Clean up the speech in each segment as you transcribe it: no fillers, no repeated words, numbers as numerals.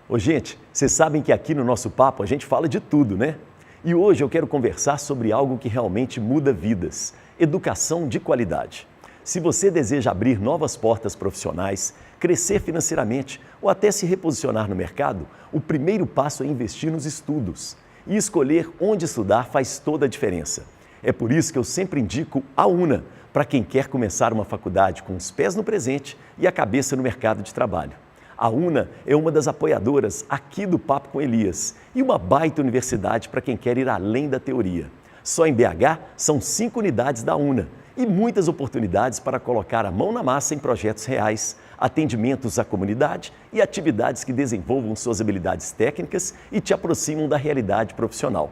Ô, gente, vocês sabem que aqui no nosso papo a gente fala de tudo, né? E hoje eu quero conversar sobre algo que realmente muda vidas: educação de qualidade. Se você deseja abrir novas portas profissionais, crescer financeiramente ou até se reposicionar no mercado, o primeiro passo é investir nos estudos. E escolher onde estudar faz toda a diferença. É por isso que eu sempre indico a UNA, para quem quer começar uma faculdade com os pés no presente e a cabeça no mercado de trabalho. A UNA é uma das apoiadoras aqui do Papo com Elias e uma baita universidade para quem quer ir além da teoria. Só em BH são 5 unidades da UNA e muitas oportunidades para colocar a mão na massa em projetos reais, atendimentos à comunidade e atividades que desenvolvam suas habilidades técnicas e te aproximam da realidade profissional.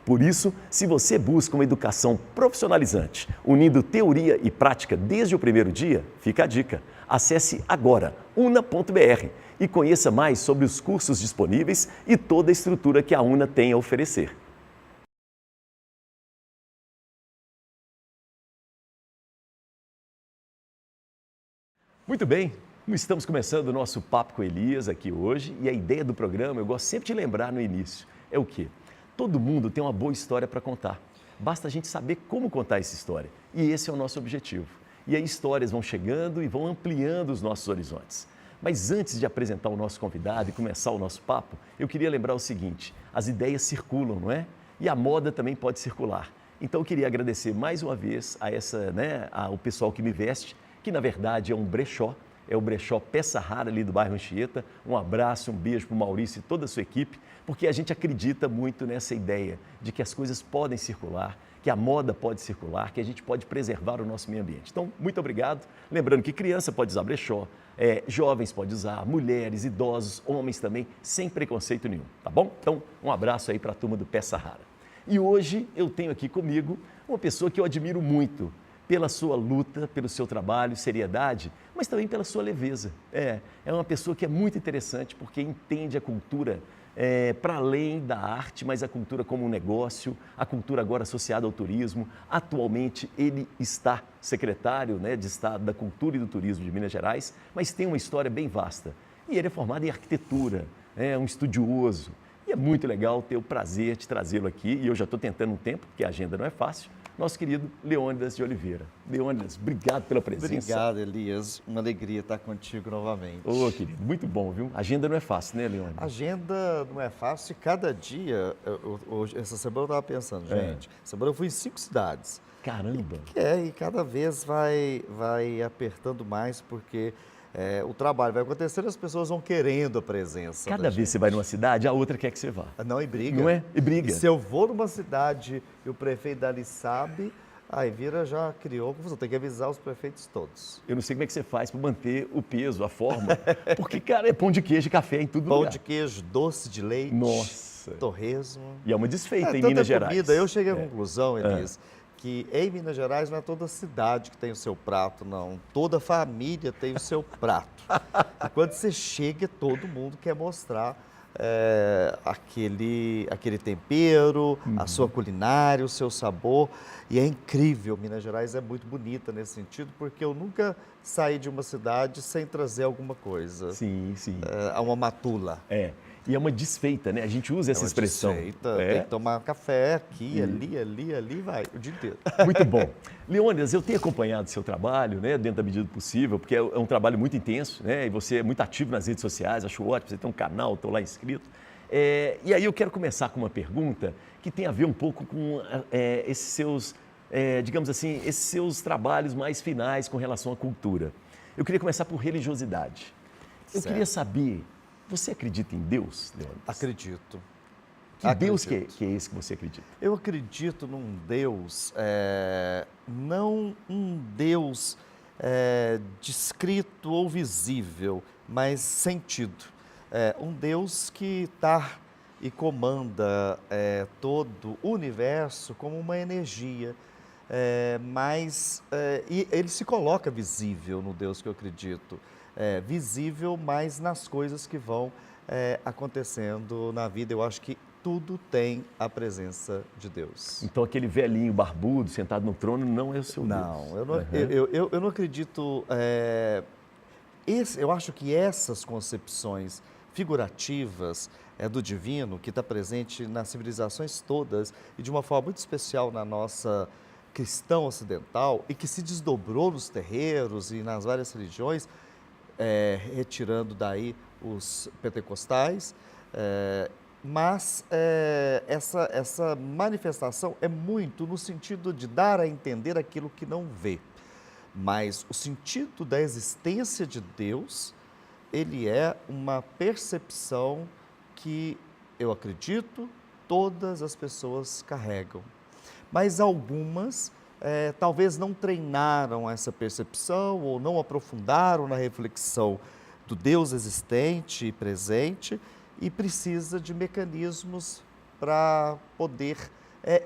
Por isso, se você busca uma educação profissionalizante, unindo teoria e prática desde o primeiro dia, fica a dica. Acesse agora una.br e conheça mais sobre os cursos disponíveis e toda a estrutura que a UNA tem a oferecer. Muito bem, estamos começando o nosso Papo com Elias aqui hoje e a ideia do programa, eu gosto sempre de lembrar no início, é o quê? Todo mundo tem uma boa história para contar. Basta a gente saber como contar essa história. E esse é o nosso objetivo. E aí histórias vão chegando e vão ampliando os nossos horizontes. Mas antes de apresentar o nosso convidado e começar o nosso papo, eu queria lembrar o seguinte: as ideias circulam, não é? E a moda também pode circular. Então eu queria agradecer mais uma vez ao pessoal que me veste, que na verdade é um brechó. É o brechó Peça Rara ali do bairro Anchieta. Um abraço, um beijo para o Maurício e toda a sua equipe, porque a gente acredita muito nessa ideia de que as coisas podem circular, que a moda pode circular, que a gente pode preservar o nosso meio ambiente. Então, muito obrigado. Lembrando que criança pode usar brechó, jovens podem usar, mulheres, idosos, homens também, sem preconceito nenhum, tá bom? Então, um abraço aí para a turma do Peça Rara. E hoje eu tenho aqui comigo uma pessoa que eu admiro muito, pela sua luta, pelo seu trabalho, seriedade, mas também pela sua leveza. É uma pessoa que é muito interessante porque entende a cultura para além da arte, mas a cultura como um negócio, a cultura agora associada ao turismo. Atualmente ele está secretário de Estado da Cultura e do Turismo de Minas Gerais, mas tem uma história bem vasta. E ele é formado em arquitetura, é um estudioso. E é muito legal ter o prazer de trazê-lo aqui, e eu já estou tentando um tempo, porque a agenda não é fácil. Nosso querido Leônidas de Oliveira. Leônidas, obrigado pela presença. Obrigado, Elias. Uma alegria estar contigo novamente. Ô, querido, muito bom, viu? A agenda não é fácil, né, Leônidas? A agenda não é fácil e cada dia, hoje, essa semana eu estava pensando, gente, semana eu fui em 5 cidades. Caramba! E cada vez vai apertando mais porque o trabalho vai acontecendo e as pessoas vão querendo a presença. Cada vez você vai numa cidade, a outra quer que você vá. Não, e briga. Não é? E briga. E se eu vou numa cidade e o prefeito dali sabe, aí já criou confusão. Tem que avisar os prefeitos todos. Eu não sei como é que você faz para manter o peso, a forma. Porque, cara, é pão de queijo e café em tudo lugar. Pão de queijo, doce de leite. Nossa. Torresmo. E é uma desfeita em Minas Gerais. Comida. Eu cheguei à conclusão, Elias, que em Minas Gerais não é toda cidade que tem o seu prato, não. Toda família tem o seu prato. E quando você chega, todo mundo quer mostrar aquele tempero, a sua culinária, o seu sabor. E é incrível, Minas Gerais é muito bonita nesse sentido, porque eu nunca saí de uma cidade sem trazer alguma coisa. Sim, sim. Uma matula. E é uma desfeita, né? A gente usa essa expressão. Desfeita, tem que tomar café aqui, ali, vai, o dia inteiro. Muito bom. Leônidas, eu tenho acompanhado seu trabalho, dentro da medida do possível, porque é um trabalho muito intenso, e você é muito ativo nas redes sociais, acho ótimo, você tem um canal, estou lá inscrito. E aí eu quero começar com uma pergunta que tem a ver um pouco com esses seus, digamos assim, esses seus trabalhos mais finais com relação à cultura. Eu queria começar por religiosidade. Eu queria saber, você acredita em Deus, Leônidas? Acredito. Que Deus que é esse que você acredita? Eu acredito num Deus, não um Deus descrito ou visível, mas sentido. Um Deus que está e comanda todo o universo como uma energia, e ele se coloca visível no Deus que eu acredito. Visível, mas nas coisas que vão acontecendo na vida. Eu acho que tudo tem a presença de Deus. Então aquele velhinho barbudo sentado no trono não é o seu Deus? Não, eu não acredito. Eu acho que essas concepções figurativas do divino que está presente nas civilizações todas e de uma forma muito especial na nossa cristã ocidental e que se desdobrou nos terreiros e nas várias religiões, retirando daí os pentecostais, mas essa manifestação é muito no sentido de dar a entender aquilo que não vê, mas o sentido da existência de Deus, ele é uma percepção que, eu acredito, todas as pessoas carregam, mas algumas talvez não treinaram essa percepção ou não aprofundaram na reflexão do Deus existente e presente e precisa de mecanismos para poder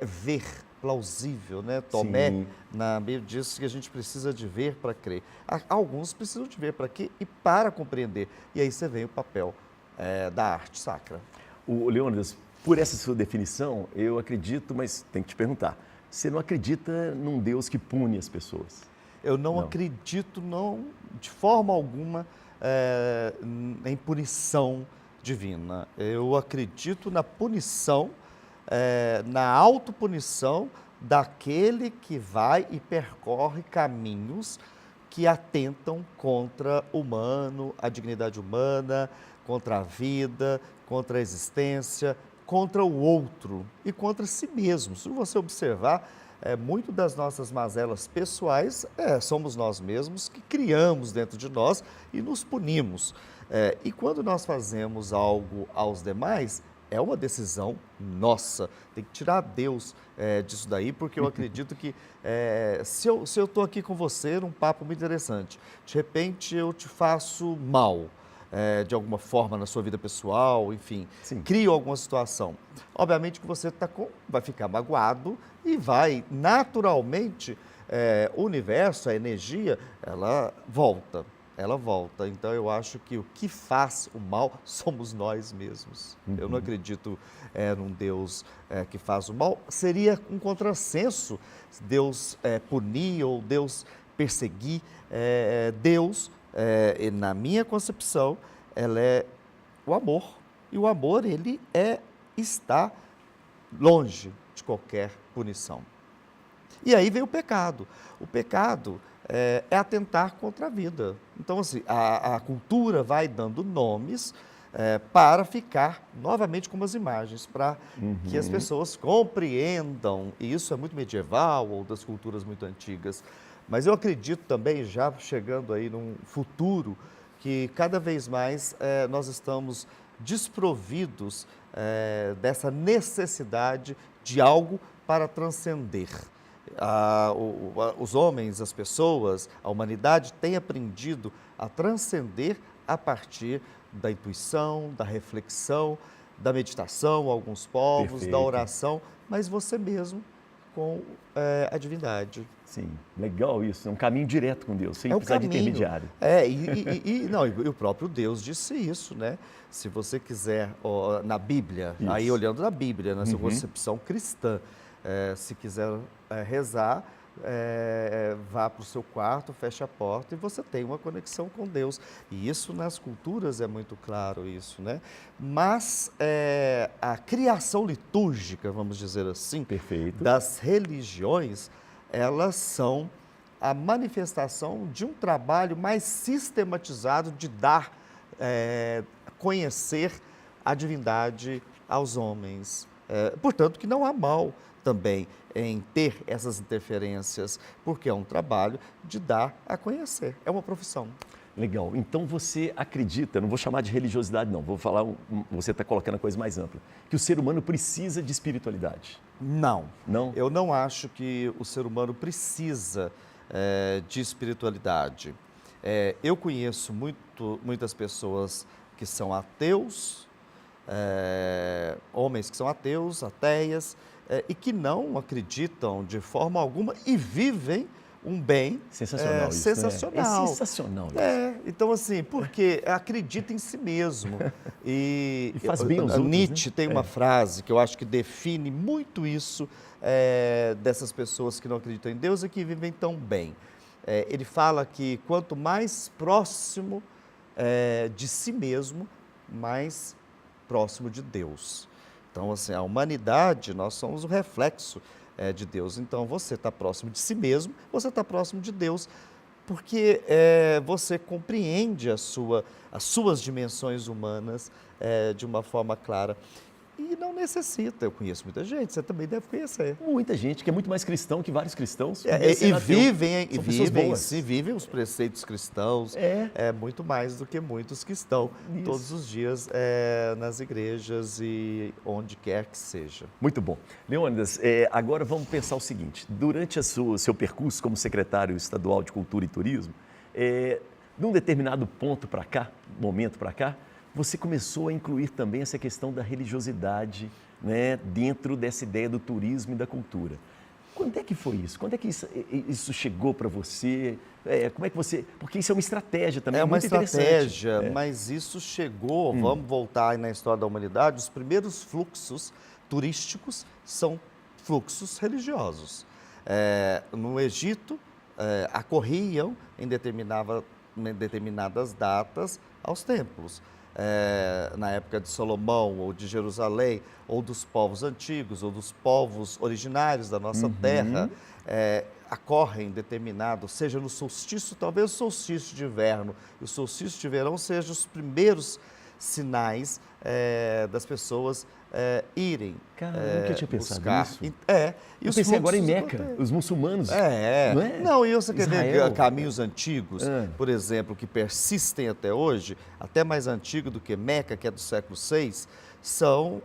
ver, plausível, né? Tomé, Sim. na Bíblia, diz que a gente precisa de ver para crer. Alguns precisam de ver para quê e para compreender. E aí você vem o papel da arte sacra. O Leônidas, por essa sua definição, eu acredito, mas tem que te perguntar, você não acredita num Deus que pune as pessoas? Eu não Não. acredito, não, de forma alguma, em punição divina. Eu acredito na punição, na autopunição daquele que vai e percorre caminhos que atentam contra o humano, a dignidade humana, contra a vida, contra a existência, contra o outro e contra si mesmo. Se você observar, muito das nossas mazelas pessoais somos nós mesmos que criamos dentro de nós e nos punimos. E quando nós fazemos algo aos demais, é uma decisão nossa. Tem que tirar Deus disso daí, porque eu acredito que se eu estou aqui com você num papo muito interessante, de repente eu te faço mal, de alguma forma na sua vida pessoal, enfim, Sim. crio alguma situação. Obviamente que você vai ficar magoado e vai, naturalmente, o universo, a energia, ela volta. Então, eu acho que o que faz o mal somos nós mesmos. Eu não acredito num Deus que faz o mal. Seria um contrassenso Deus punir ou Deus perseguir. Deus, na minha concepção, ela é o amor. E o amor, ele está longe de qualquer punição. E aí vem o pecado. O pecado é atentar contra a vida. Então, assim, a cultura vai dando nomes para ficar novamente com umas imagens, para que as pessoas compreendam. E isso é muito medieval ou das culturas muito antigas. Mas eu acredito também, já chegando aí num futuro, que cada vez mais nós estamos desprovidos dessa necessidade de algo para transcender. Os homens, as pessoas, a humanidade tem aprendido a transcender a partir da intuição, da reflexão, da meditação, alguns povos, Perfeito. da oração, mas você mesmo com a divindade. Sim, legal isso. É um caminho direto com Deus, sem É o precisar de caminho. intermediário. E o próprio Deus disse isso, né? Se você quiser, na Bíblia, Isso. aí olhando na Bíblia, na sua concepção cristã, se quiser rezar, vá para o seu quarto, feche a porta e você tem uma conexão com Deus. E isso nas culturas é muito claro isso, né? Mas a criação litúrgica, vamos dizer assim, Perfeito. das religiões, elas são a manifestação de um trabalho mais sistematizado de dar, conhecer a divindade aos homens. Portanto, que não há mal também em ter essas interferências, porque é um trabalho de dar a conhecer, é uma profissão. Legal. Então você acredita, não vou chamar de religiosidade não, vou falar, você está colocando a coisa mais ampla, que o ser humano precisa de espiritualidade. Não. Não? Eu não acho que o ser humano precisa de espiritualidade. Eu conheço muitas pessoas que são ateus, homens que são ateus, ateias, e que não acreditam de forma alguma e vivem um bem Sensacional isso, sensacional. né? É sensacional isso. Então assim, porque acredita em si mesmo. E faz bem aos outros, Nietzsche né? tem uma frase que eu acho que define muito isso dessas pessoas que não acreditam em Deus e que vivem tão bem. Ele fala que quanto mais próximo de si mesmo, mais próximo de Deus. Então, assim, a humanidade, nós somos o reflexo de Deus. Então, você está próximo de si mesmo, você está próximo de Deus, porque você compreende as suas dimensões humanas de uma forma clara. E não necessita, eu conheço muita gente, você também deve conhecer. Muita gente que é muito mais cristão que vários cristãos. E vivem os preceitos cristãos, muito mais do que muitos que estão todos os dias nas igrejas e onde quer que seja. Muito bom. Leônidas, agora vamos pensar o seguinte, durante o seu percurso como secretário estadual de Cultura e Turismo, num determinado momento para cá, você começou a incluir também essa questão da religiosidade, né, dentro dessa ideia do turismo e da cultura. Quando é que foi isso? Quando é que isso chegou para você? Como é que você... Porque isso é uma estratégia também, uma muito estratégia, mas isso chegou, vamos voltar aí na história da humanidade, os primeiros fluxos turísticos são fluxos religiosos. No Egito, acorriam em determinadas datas aos templos. Na época de Salomão, ou de Jerusalém, ou dos povos antigos, ou dos povos originários da nossa terra, acorrem determinado, seja no solstício, talvez o solstício de inverno, e o solstício de verão sejam os primeiros sinais das pessoas irem nunca tinha pensado buscar. nisso. E eu pensei agora em Meca, os muçulmanos. Não, e você quer ver caminhos antigos, por exemplo, que persistem até hoje, até mais antigo do que Meca, que é do século VI, são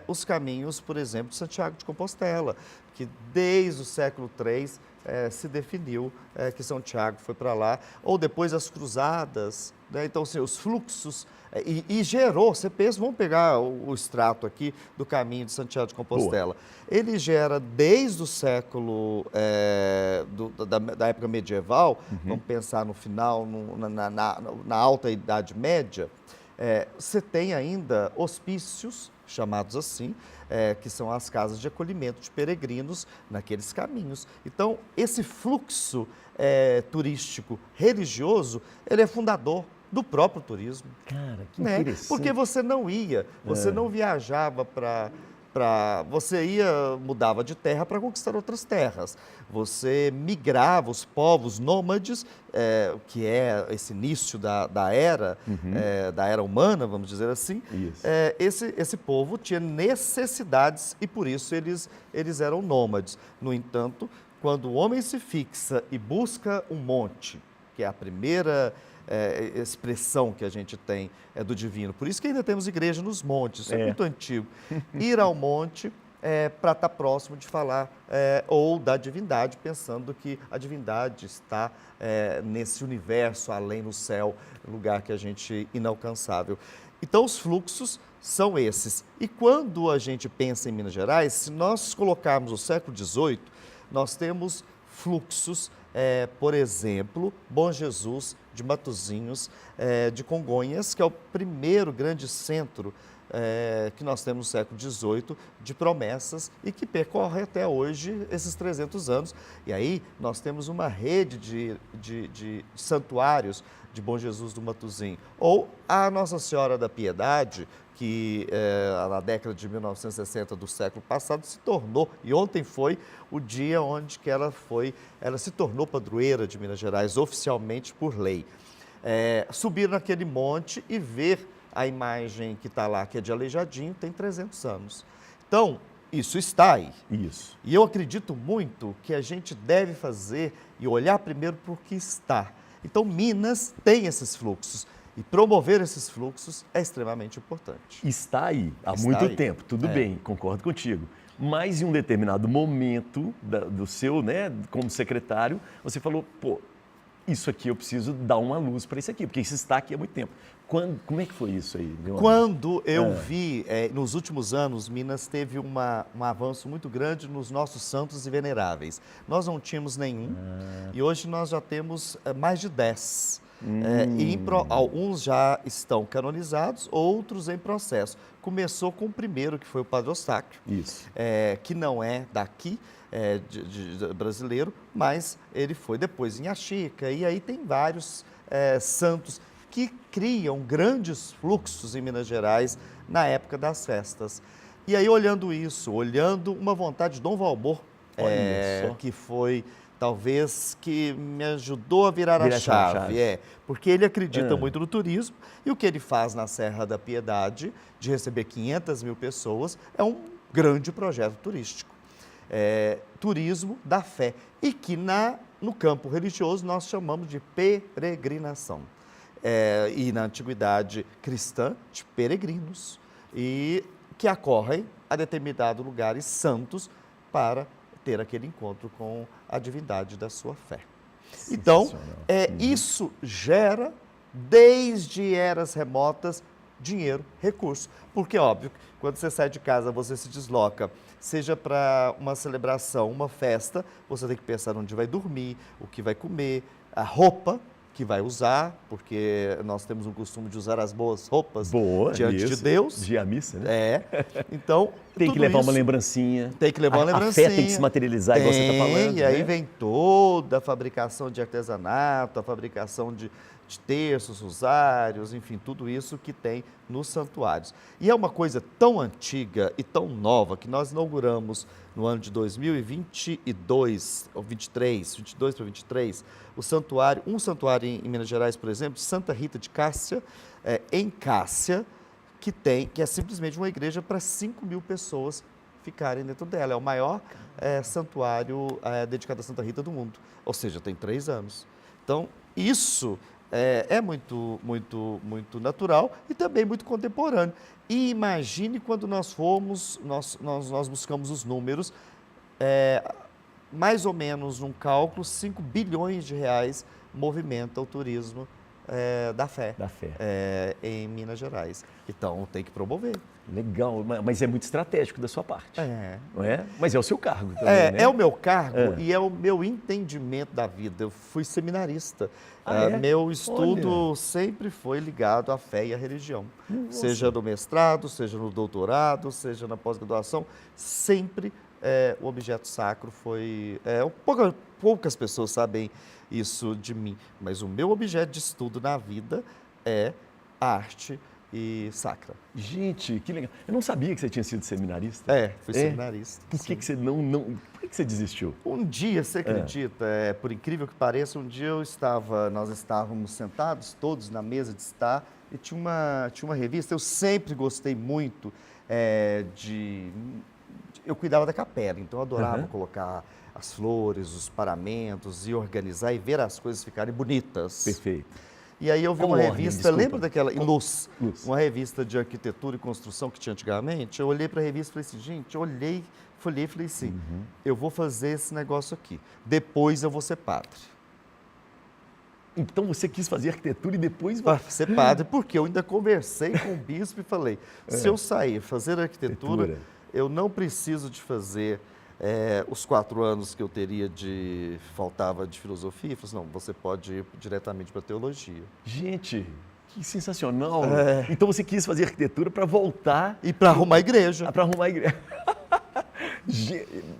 os caminhos, por exemplo, de Santiago de Compostela, que desde o século III se definiu que São Tiago foi para lá, ou depois as cruzadas, né? Então, assim, os fluxos, e gerou, você pensa, vamos pegar o extrato aqui do caminho de Santiago de Compostela. Ele gera desde o século, da época medieval, vamos pensar no final, na alta Idade Média, você tem ainda hospícios, chamados assim, que são as casas de acolhimento de peregrinos naqueles caminhos. Então, esse fluxo turístico religioso, ele é fundador do próprio turismo. Cara, que interessante. Porque você não ia, você não viajava você mudava de terra para conquistar outras terras. Você migrava, os povos nômades, que é esse início da era humana, vamos dizer assim. Esse povo tinha necessidades e por isso eles eram nômades. No entanto, quando o homem se fixa e busca um monte, que é a primeira expressão que a gente tem do divino. Por isso que ainda temos igreja nos montes, isso é muito antigo. Ir ao monte para estar próximo de falar ou da divindade, pensando que a divindade está nesse universo, além no céu, lugar que a gente inalcançável. Então, os fluxos são esses. E quando a gente pensa em Minas Gerais, se nós colocarmos o século XVIII, nós temos fluxos, por exemplo, Bom Jesus, de Matozinhos, de Congonhas, que é o primeiro grande centro que nós temos no século XVIII, de promessas e que percorre até hoje esses 300 anos. E aí nós temos uma rede de santuários de Bom Jesus do Matozinho. Ou a Nossa Senhora da Piedade, que na década de 1960 do século passado se tornou, e ontem foi o dia onde que ela se tornou padroeira de Minas Gerais, oficialmente por lei. Subir naquele monte e ver a imagem que está lá, que é de Aleijadinho, tem 300 anos. Então, isso está aí. Isso. E eu acredito muito que a gente deve fazer e olhar primeiro para o que está. Então, Minas tem esses fluxos. E promover esses fluxos é extremamente importante. Está aí há muito tempo, tudo bem, concordo contigo. Mas em um determinado momento do seu, como secretário, você falou, isso aqui eu preciso dar uma luz para isso aqui, porque isso está aqui há muito tempo. Como é que foi isso aí, Leônidas? Quando eu vi, nos últimos anos, Minas teve um avanço muito grande nos nossos santos e veneráveis. Nós não tínhamos nenhum e hoje nós já temos mais de 10. Alguns já estão canonizados, outros em processo. Começou com o primeiro, que foi o Padre Eustáquio, que não é daqui, de brasileiro, mas ele foi depois em Axica, e aí tem vários santos que criam grandes fluxos em Minas Gerais na época das festas. E aí, olhando isso, olhando uma vontade de Dom Valmor, Olha só. que foi talvez que me ajudou a virar a Virar essa chave. chave, porque ele acredita Ah. muito no turismo e o que ele faz na Serra da Piedade, de receber 500 mil pessoas, é um grande projeto turístico. Turismo da fé e que no campo religioso nós chamamos de peregrinação. E na antiguidade cristã, de peregrinos, e que acorrem a determinados lugares santos para ter aquele encontro com a divindade da sua fé. Então, Sensacional. isso gera, desde eras remotas, dinheiro, recurso. Porque, óbvio, quando você sai de casa, você se desloca, seja para uma celebração, uma festa, você tem que pensar onde vai dormir, o que vai comer, a roupa que vai usar, porque nós temos um costume de usar as boas roupas Boa, diante de isso. Deus. Dia à missa, né? Então, Tem que tudo levar uma isso lembrancinha. tem que levar uma A lembrancinha. fé tem que se materializar, igual você está falando. E aí né? vem toda a fabricação de artesanato, a fabricação de terços, rosários, enfim, tudo isso que tem nos santuários. E é uma coisa tão antiga e tão nova que nós inauguramos no ano de 2022, ou 22 para 23, um santuário em Minas Gerais, por exemplo, Santa Rita de Cássia, em Cássia, que é simplesmente uma igreja para 5 mil pessoas ficarem dentro dela. É o maior santuário dedicado a Santa Rita do mundo. Ou seja, tem 3 anos. Então, isso é muito, muito, muito natural e também muito contemporâneo. E imagine quando nós buscamos os números, mais ou menos num cálculo, 5 bilhões de reais movimenta o turismo da fé, em Minas Gerais. Então, tem que promover. Legal, mas é muito estratégico da sua parte. Não é? Mas é o seu cargo também, né? É o meu cargo e é o meu entendimento da vida. Eu fui seminarista. Meu estudo sempre foi ligado à fé e à religião. Nossa. Seja no mestrado, seja no doutorado, seja na pós-graduação, sempre o objeto sacro foi... poucas pessoas sabem isso de mim, mas o meu objeto de estudo na vida é a arte e sacra. Gente, que legal. Eu não sabia que você tinha sido seminarista. Fui seminarista. Por que você por que você desistiu? Um dia, você acredita, por incrível que pareça, nós estávamos sentados todos na mesa de estar e tinha uma revista. Eu sempre gostei muito eu cuidava da capela, então eu adorava colocar as flores, os paramentos e organizar e ver as coisas ficarem bonitas. Perfeito. E aí eu vi Qual uma ordem? revista, Desculpa. lembra daquela Luz, Luz. uma revista de arquitetura e construção que tinha antigamente? Eu olhei para a revista e falei assim, gente, folhei e falei assim, eu vou fazer esse negócio aqui, depois eu vou ser padre. Então você quis fazer arquitetura e depois... Para ser padre, porque eu ainda conversei com o bispo e falei, se eu sair fazer arquitetura, eu não preciso de fazer os 4 anos que eu faltava de filosofia. Ele falou assim, não, você pode ir diretamente para teologia. Gente, que sensacional. Então você quis fazer arquitetura para voltar... E para arrumar a igreja. Para arrumar a igreja.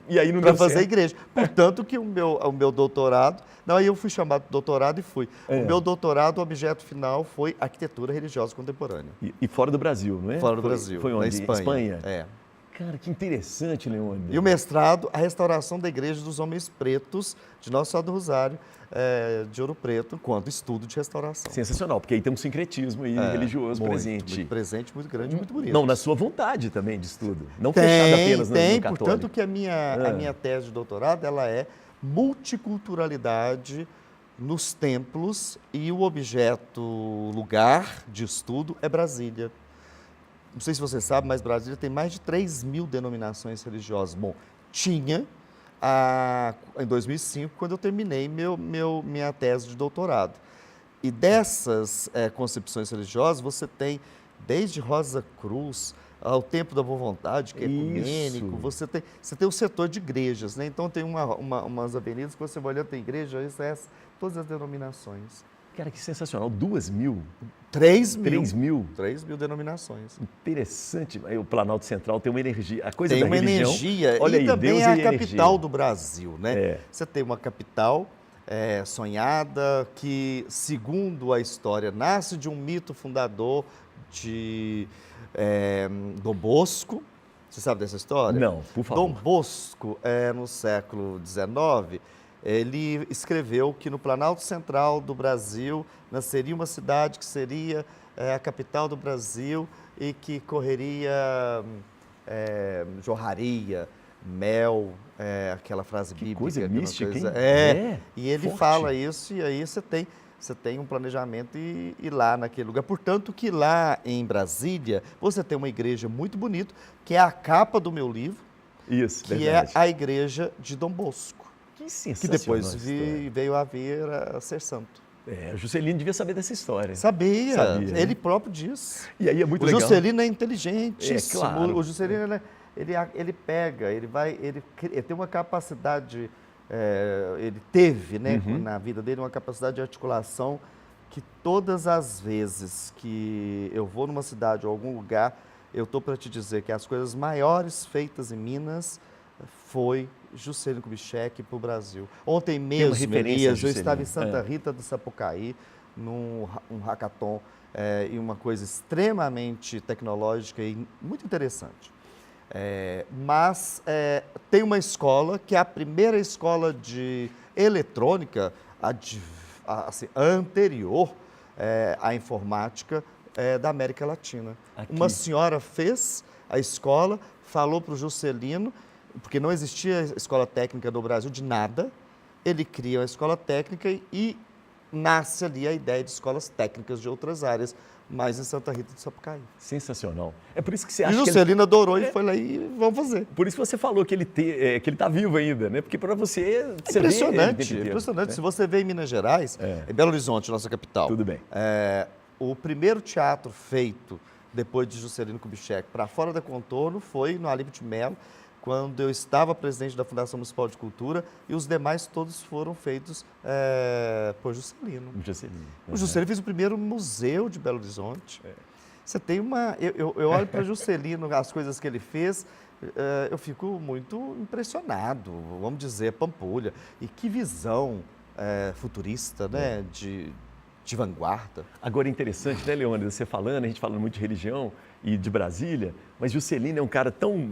E aí não Para deu fazer a certo. igreja. Portanto que o meu doutorado... Não, aí eu fui chamado de doutorado e fui. O meu doutorado, o objeto final foi arquitetura religiosa contemporânea. E fora do Brasil, não é? Fora do Brasil. Foi onde? Na Espanha. Cara, que interessante, Leandro. E o mestrado, a restauração da Igreja dos Homens Pretos, de Nossa Senhora do Rosário, de Ouro Preto, enquanto estudo de restauração. Sensacional, porque aí tem um sincretismo aí religioso presente. Muito presente, muito grande, muito bonito. Não, na sua vontade também de estudo. Não fechado apenas no católico. Portanto que a minha tese de doutorado, ela é multiculturalidade nos templos e o lugar de estudo é Brasília. Não sei se você sabe, mas Brasília tem mais de 3.000 denominações religiosas. Bom, tinha em 2005, quando eu terminei minha tese de doutorado. E dessas concepções religiosas, você tem desde Rosa Cruz ao Templo da Boa Vontade, que é ecumênico, você tem o setor de igrejas, né? Então tem umas avenidas que você vai olhando, tem igreja, todas as denominações. Cara, que sensacional. 2.000? 3.000 denominações. Interessante. Aí o Planalto Central tem uma energia. A coisa tem da uma religião, energia. olha e aí, também Deus é a e capital energia. do Brasil, né? Você tem uma capital sonhada, que, segundo a história, nasce de um mito fundador de Dom Bosco. Você sabe dessa história? Não, por favor. Dom Bosco, no século XIX, ele escreveu que no Planalto Central do Brasil nasceria uma cidade que seria a capital do Brasil e que correria, jorraria, mel, aquela frase Que bíblica. coisa mística, hein? E ele Forte. fala isso, e aí você tem um planejamento e ir lá naquele lugar. Portanto, que lá em Brasília, você tem uma igreja muito bonita, que é a capa do meu livro, Isso, que verdade. é a igreja de Dom Bosco, Que que sensacional depois essa história. veio a vir a ser santo. O Juscelino devia saber dessa história. Sabia, né? ele próprio diz. E aí é muito O legal. Juscelino é inteligentíssimo. claro. O Juscelino, ele pega, ele tem uma capacidade, ele teve, né, na vida dele, uma capacidade de articulação que todas as vezes que eu vou numa cidade ou algum lugar, eu estou para te dizer que as coisas maiores feitas em Minas foi Juscelino Kubitschek para o Brasil. Ontem mesmo, referência a Elias, eu Juscelino. estava em Santa Rita do Sapucaí, num hackathon, e uma coisa extremamente tecnológica e muito interessante. Mas tem uma escola que é a primeira escola de eletrônica assim, anterior à informática da América Latina. Aqui. Uma senhora fez a escola, falou para o Juscelino, porque não existia escola técnica no Brasil de nada, ele cria a escola técnica e nasce ali a ideia de escolas técnicas de outras áreas, mas em Santa Rita do Sapucaí. Sensacional. É por isso que você E acha o que Juscelino adorou e foi lá e vamos fazer. Por isso que você falou que ele está vivo ainda, né? Porque para você... você vê ele o Impressionante, tempo inteiro, impressionante. né? Se você vê em Minas Gerais, em Belo Horizonte, nossa capital, Tudo bem. o primeiro teatro feito depois de Juscelino Kubitschek para fora da Contorno foi no Alípio de Melo, quando eu estava presidente da Fundação Municipal de Cultura, e os demais todos foram feitos por Juscelino. Juscelino. O Juscelino fez o primeiro museu de Belo Horizonte. Você tem uma... Eu olho para Juscelino, as coisas que ele fez, eu fico muito impressionado, vamos dizer, Pampulha. E que visão futurista, né, de vanguarda. Agora é interessante, né, Leônidas, você falando, a gente falando muito de religião e de Brasília, mas Juscelino é um cara tão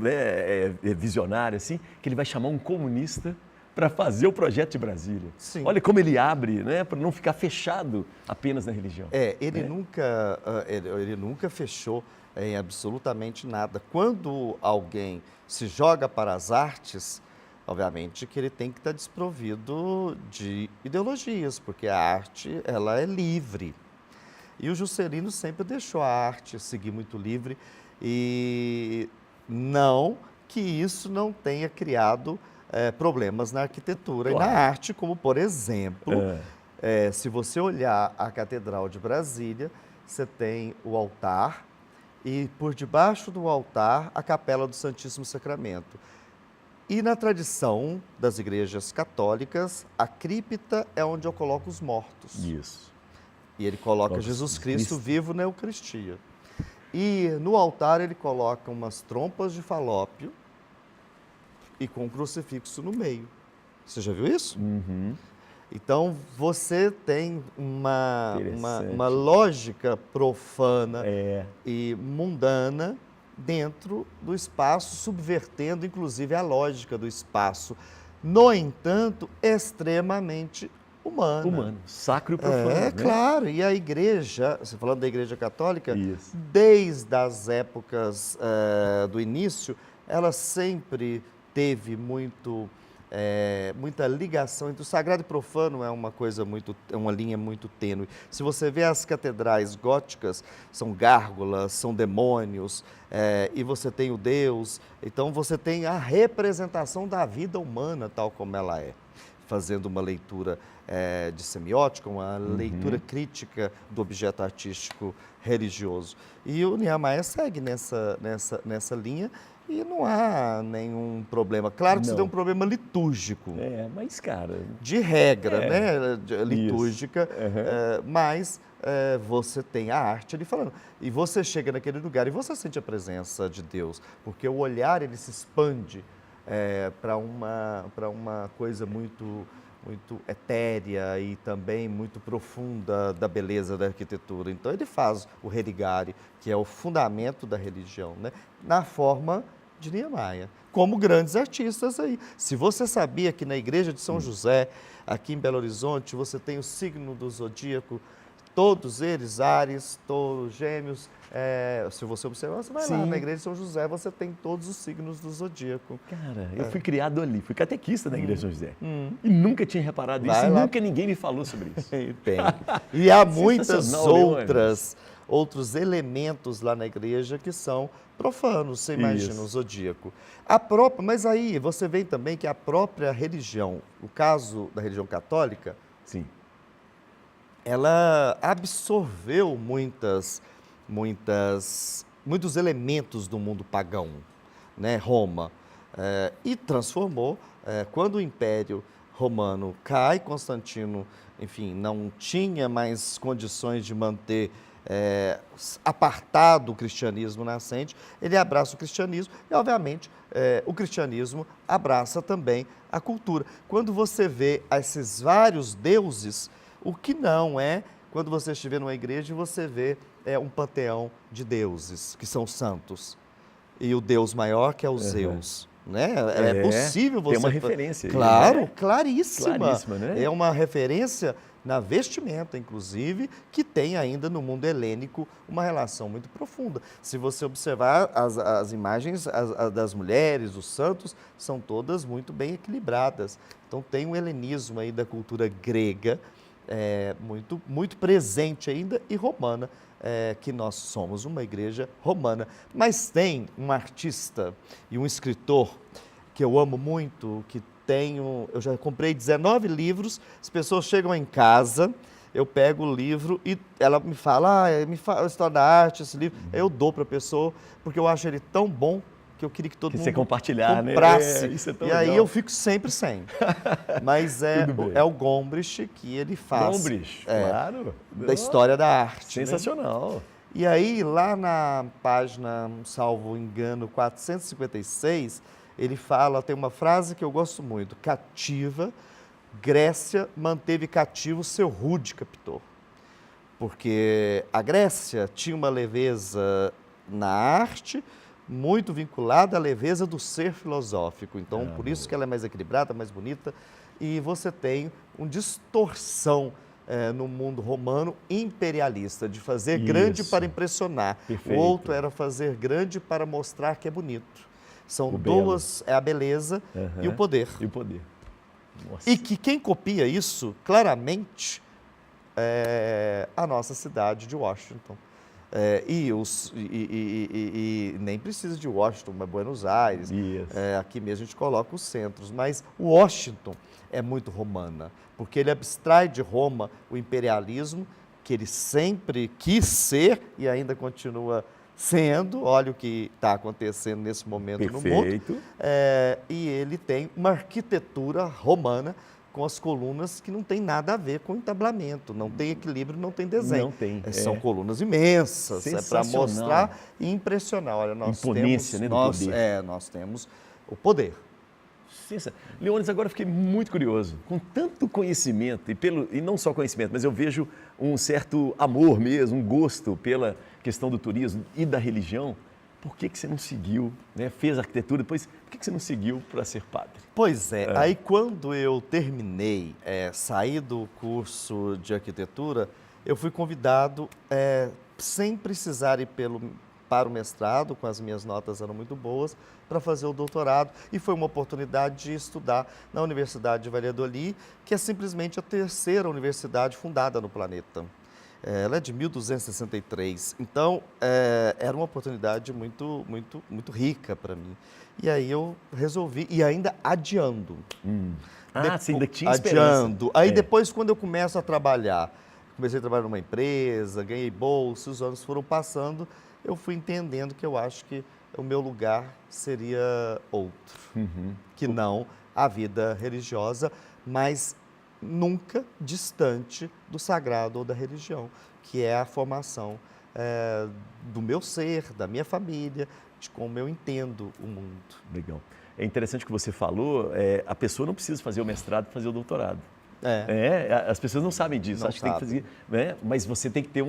visionário assim, que ele vai chamar um comunista para fazer o projeto de Brasília. Sim. Olha como ele abre, né, para não ficar fechado apenas na religião. Ele nunca fechou em absolutamente nada. Quando alguém se joga para as artes, obviamente que ele tem que estar desprovido de ideologias, porque a arte, ela é livre. E o Juscelino sempre deixou a arte seguir muito livre, e não que isso não tenha criado problemas na arquitetura Claro. e na arte, como, por exemplo, se você olhar a Catedral de Brasília, você tem o altar e, por debaixo do altar, a Capela do Santíssimo Sacramento. E na tradição das igrejas católicas, a cripta é onde eu coloco os mortos. Isso. E ele coloca Coloca Jesus Cristo. Cristo vivo na Eucaristia. E no altar ele coloca umas trompas de falópio e com um crucifixo no meio. Você já viu isso? Uhum. Então você tem uma Interessante. lógica profana É. e mundana dentro do espaço, subvertendo inclusive a lógica do espaço. No entanto, extremamente humana. Humano, sacro e profano. né? Claro. E a igreja, você falando da igreja católica, Isso. desde as épocas do início, ela sempre teve muita ligação entre o sagrado e profano. É uma linha muito tênue. Se você vê as catedrais góticas, são gárgulas, são demônios, e você tem o Deus. Então você tem a representação da vida humana tal como ela é, fazendo uma leitura de semiótica, uma leitura crítica do objeto artístico religioso. E o Niemeyer segue nessa linha. E não há nenhum problema. Claro que você tem um problema litúrgico. Mas, cara... De regra, né? Litúrgica. Uhum. Mas você tem a arte ali falando. E você chega naquele lugar e você sente a presença de Deus. Porque o olhar, ele se expande para uma coisa muito muito etérea e também muito profunda da beleza da arquitetura. Então ele faz o religare, que é o fundamento da religião, né? Na forma de Niemeyer, como grandes artistas aí. Se você sabia que na igreja de São José, aqui em Belo Horizonte, você tem o signo do zodíaco, todos eles, Áries, Touro, Gêmeos. Se você observar, você vai lá Sim. na igreja de São José, você tem todos os signos do zodíaco. Cara, eu fui criado ali, fui catequista na igreja de São José. E nunca tinha reparado isso Vai e lá. nunca ninguém me falou sobre isso. Tem. E há muitas Sensacional, outros elementos lá na igreja que são profanos, você imagina, Isso. o zodíaco. Mas aí você vê também que a própria religião, o caso da religião católica, Sim. ela absorveu muitos elementos do mundo pagão, né? Roma, e transformou, quando o Império Romano cai, Constantino, enfim, não tinha mais condições de manter apartado o cristianismo nascente, ele abraça o cristianismo e, obviamente, o cristianismo abraça também a cultura. Quando você vê esses vários deuses, o que não é, quando você estiver numa igreja, você vê um panteão de deuses, que são santos, e o Deus maior, que é o Zeus. Né? É possível você... Tem uma referência aí, Claro, né? claríssima. Claríssima, né? É uma referência na vestimenta, inclusive, que tem ainda no mundo helênico uma relação muito profunda. Se você observar as imagens das mulheres, dos santos, são todas muito bem equilibradas. Então tem um helenismo aí da cultura grega, muito presente ainda, e romana, que nós somos uma igreja romana. Mas tem um artista e um escritor que eu amo muito, eu já comprei 19 livros, as pessoas chegam em casa, eu pego o livro e ela me fala, me fala a história da arte, esse livro, eu dou para a pessoa, porque eu acho ele tão bom que eu queria que todo Que mundo você compartilhar, comprasse. né? Isso é tão E aí legal. eu fico sempre sem. Mas Tudo bem. é o Gombrich que ele faz. Gombrich, claro. Da história da arte. Né? Sensacional. E aí, lá na página, salvo engano, 456, ele fala, tem uma frase que eu gosto muito: cativa, Grécia manteve cativo seu rude captor. Porque a Grécia tinha uma leveza na arte muito vinculada à leveza do ser filosófico. Então, por isso que ela é mais equilibrada, mais bonita. E você tem uma distorção no mundo romano imperialista, de fazer grande Isso. para impressionar. Perfeito. O outro era fazer grande para mostrar que é bonito. São O duas, a beleza e o poder. E o poder. Nossa. E que quem copia isso, claramente, é a nossa cidade de Washington. E nem precisa de Washington, mas Buenos Aires. Isso. Aqui mesmo a gente coloca os centros. Mas Washington é muito romana, porque ele abstrai de Roma o imperialismo, que ele sempre quis ser e ainda continua sendo. Olha o que está acontecendo nesse momento no mundo. Perfeito. E ele tem uma arquitetura romana com as colunas que não tem nada a ver com entablamento, não tem equilíbrio, não tem desenho. Não tem. São colunas imensas, para Sensacional. mostrar e impressionar. Olha, nós Imponência, né, do poder. nós temos o poder. Leônidas, agora eu fiquei muito curioso. Com tanto conhecimento, e não só conhecimento, mas eu vejo um certo amor mesmo, um gosto pela questão do turismo e da religião. Por que você não seguiu, né? Fez arquitetura, depois, por que você não seguiu para ser padre? Pois é, aí quando eu terminei, saí do curso de arquitetura, eu fui convidado, sem precisar ir para o mestrado, com as minhas notas eram muito boas, para fazer o doutorado, e foi uma oportunidade de estudar na Universidade de Valladolid, que é simplesmente a terceira universidade fundada no planeta. Ela é de 1263, então era uma oportunidade muito, muito, muito rica para mim. E aí eu resolvi, e ainda adiando. Você ainda tinha esperança. Adiando. Aí depois, quando eu começo a trabalhar, comecei a trabalhar numa empresa, ganhei bolsa, os anos foram passando, eu fui entendendo que eu acho que o meu lugar seria outro, que não a vida religiosa, mas nunca distante do sagrado ou da religião, que é a formação do meu ser, da minha família, de como eu entendo o mundo. Legal. É interessante o que você falou, a pessoa não precisa fazer o mestrado para fazer o doutorado. As pessoas não sabem disso. Não Acho que tem que fazer, né? Mas você tem que ter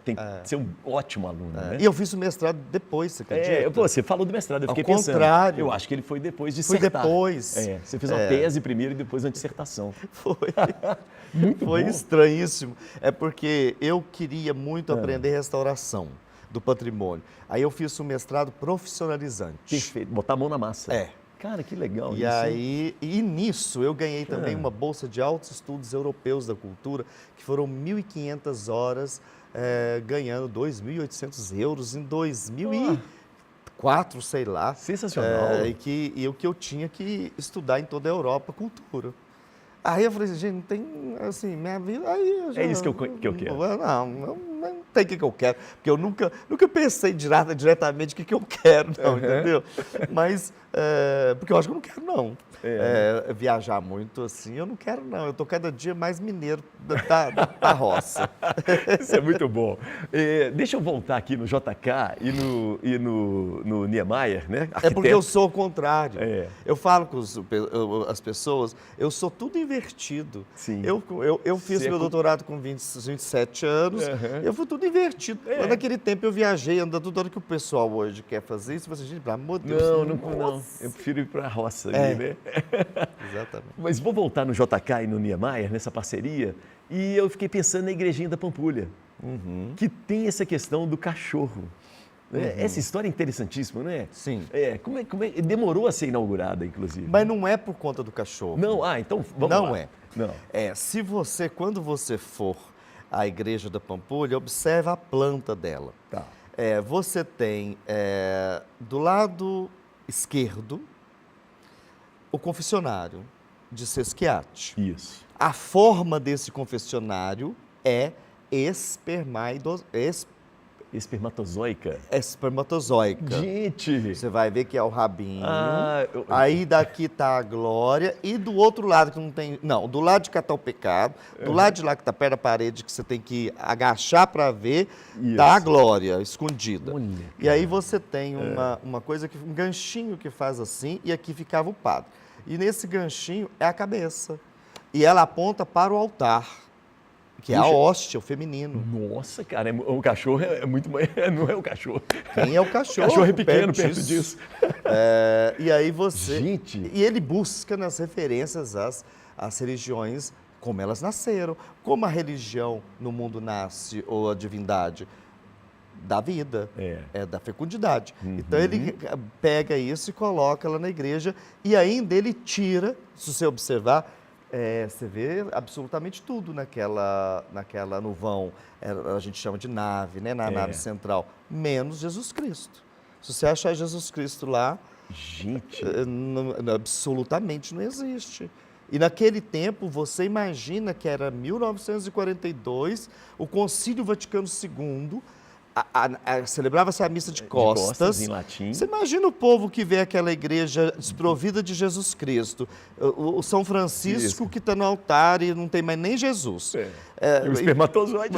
tem que ser um ótimo aluno, né? E eu fiz o mestrado depois, você acredita? Você falou do mestrado, eu fiquei Ao pensando. contrário. Eu acho que ele foi depois de Foi dissertar. depois. Você fez uma tese primeiro e depois uma dissertação. Foi. Muito Foi bom. estranhíssimo. É porque eu queria muito aprender restauração do patrimônio. Aí eu fiz um mestrado profissionalizante. Perfeito. Botar a mão na massa. É. Cara, que legal E isso. aí, e nisso eu ganhei também uma bolsa de altos estudos europeus da cultura, que foram 1.500 horas, ganhando 2.800 euros em 2004, sei lá. Sensacional. E o que eu tinha que estudar em toda a Europa, cultura. Aí eu falei assim, gente, não tem, assim, minha vida... Aí eu já, É isso que eu quero. Não tem o que eu quero, porque eu nunca pensei diretamente o que eu quero, não, entendeu? Mas, porque eu acho que eu não quero, não. Viajar muito, assim, eu não quero, não. Eu estou cada dia mais mineiro da roça. Isso é muito bom. Deixa eu voltar aqui no JK e no Niemeyer, né? É porque eu sou o contrário. Eu falo com as pessoas, eu sou tudo invertido. Sim. Eu fiz meu doutorado com 27 anos, eu fui tudo invertido. Mas naquele tempo eu viajei, andando toda hora que o pessoal hoje quer fazer isso, você, gente, pelo amor de Deus. Não. Eu prefiro ir para a roça, né? Exatamente. Mas vou voltar no JK e no Niemeyer, nessa parceria, e eu fiquei pensando na igrejinha da Pampulha, que tem essa questão do cachorro. Essa história é interessantíssima, não é? Sim. Como é? Demorou a ser inaugurada, inclusive. Mas não é por conta do cachorro. Não, então vamos lá. Não é. Não. Quando você for à igreja da Pampulha, observa a planta dela. Tá. Você tem do lado esquerdo o confessionário de Sesquiate. Isso. A forma desse confessionário é Espermatozoica. espermatozoica. Gente! Você vai ver que é o rabinho, aí daqui está a glória, e do outro lado que não tem... Não, do lado de cá está o pecado, do lado de lá que está perto da parede, que você tem que agachar para ver, está a glória escondida. Olha, e aí você tem uma coisa, um ganchinho que faz assim, e aqui ficava o padre. E nesse ganchinho é a cabeça. E ela aponta para o altar, que é a hóstia, o feminino. Nossa, cara, o cachorro é muito... Não é o cachorro. Quem é o cachorro? O cachorro é pequeno perto disso. E aí você... Gente! E ele busca nas referências às religiões como elas nasceram. Como a religião no mundo nasce, ou a divindade? Da vida, da fecundidade. Então ele pega isso e coloca lá na igreja, e ainda ele tira, se você observar, você vê absolutamente tudo no vão, a gente chama de nave, né? Na nave central, menos Jesus Cristo. Se você achar Jesus Cristo lá, gente, absolutamente não existe. E naquele tempo, você imagina que era 1942, o Concílio Vaticano II, celebrava-se a missa de costas, em latim. Você imagina o povo que vê aquela igreja desprovida de Jesus Cristo, o São Francisco que está no altar e não tem mais nem Jesus. E o espermatozoide.